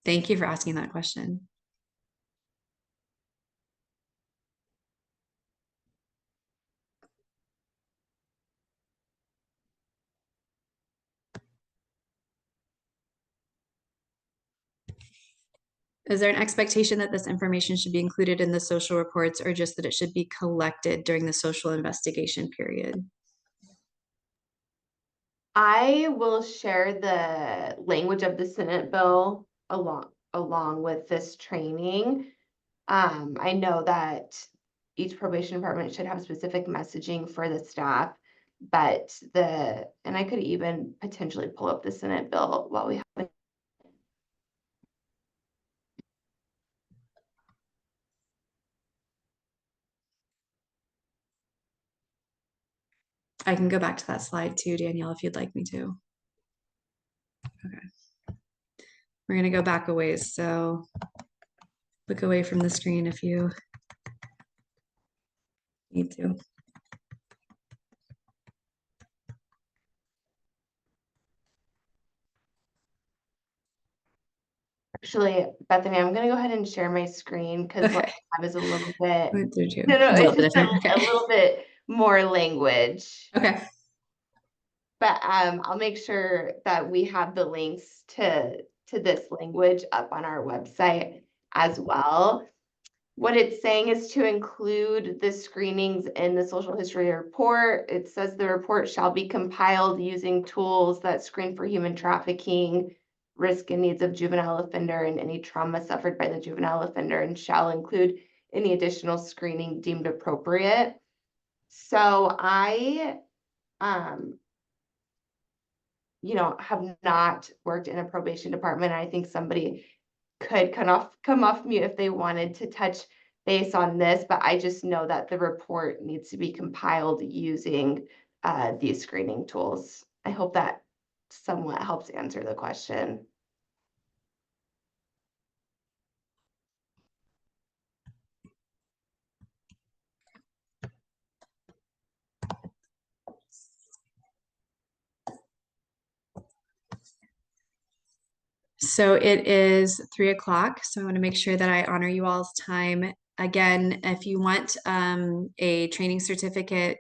Thank you for asking that question. Is there an expectation that this information should be included in the social reports, or just that it should be collected during the social investigation period? I will share the language of the Senate bill along with this training. I know that each probation department should have specific messaging for the staff, but and I could even potentially pull up the Senate bill while we have it. I can go back to that slide too, Danielle, if you'd like me to. Okay. We're going to go back a ways, so look away from the screen if you need to. Actually, Bethany, I'm gonna go ahead and share my screen because what Okay. I have is a little bit, Went through too. no, A little it's bit just different. a Okay. little bit more language. Okay. But I'll make sure that we have the links to this language up on our website as well. What it's saying is to include the screenings in the social history report. It says the report shall be compiled using tools that screen for human trafficking, risk and needs of juvenile offender, and any trauma suffered by the juvenile offender, and shall include any additional screening deemed appropriate. So I, have not worked in a probation department. I think somebody could come off mute if they wanted to touch base on this, but I just know that the report needs to be compiled using these screening tools. I hope that somewhat helps answer the question. So it is 3 o'clock. So I want to make sure that I honor you all's time. Again, if you want a training certificate,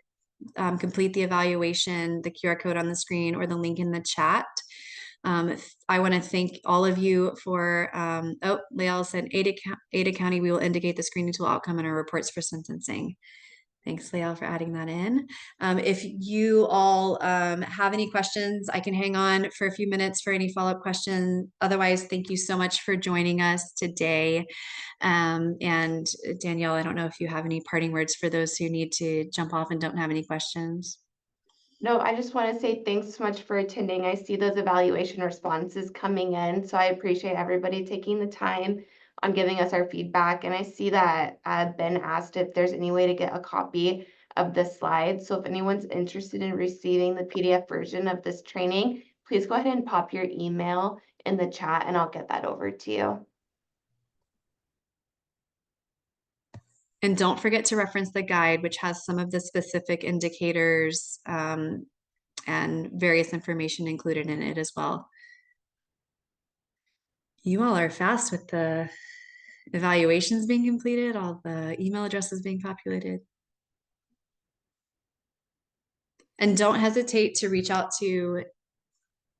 complete the evaluation, the QR code on the screen or the link in the chat. I want to thank all of you for, Leal said, Ada County, we will indicate the screening tool outcome in our reports for sentencing. Thanks, Leal, for adding that in. If you all have any questions, I can hang on for a few minutes for any follow-up questions. Otherwise, thank you so much for joining us today. And Danielle, I don't know if you have any parting words for those who need to jump off and don't have any questions. No, I just want to say thanks so much for attending. I see those evaluation responses coming in, so I appreciate everybody taking the time on giving us our feedback. And I see that Ben asked if there's any way to get a copy of the slides. So if anyone's interested in receiving the PDF version of this training, please go ahead and pop your email in the chat and I'll get that over to you. And don't forget to reference the guide, which has some of the specific indicators and various information included in it as well. You all are fast with the evaluations being completed, all the email addresses being populated. And don't hesitate to reach out to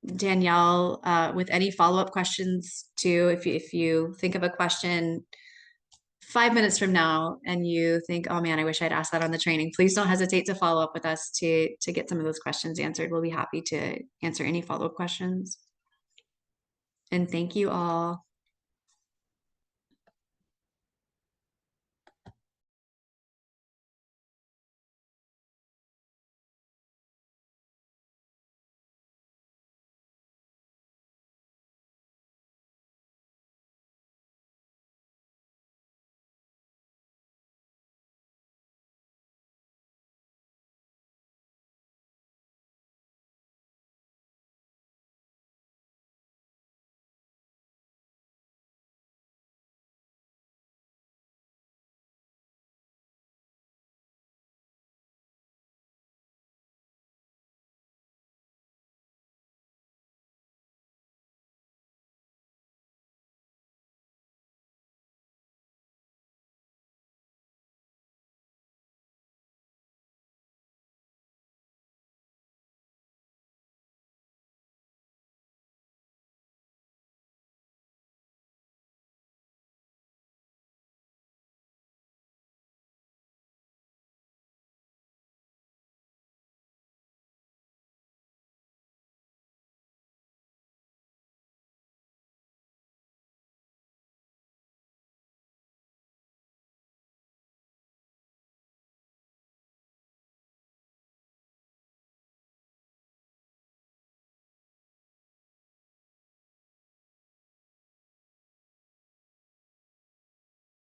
Danielle with any follow-up questions too. If you think of a question 5 minutes from now and you think, oh man, I wish I'd asked that on the training, please don't hesitate to follow up with us to get some of those questions answered. We'll be happy to answer any follow-up questions. And thank you all.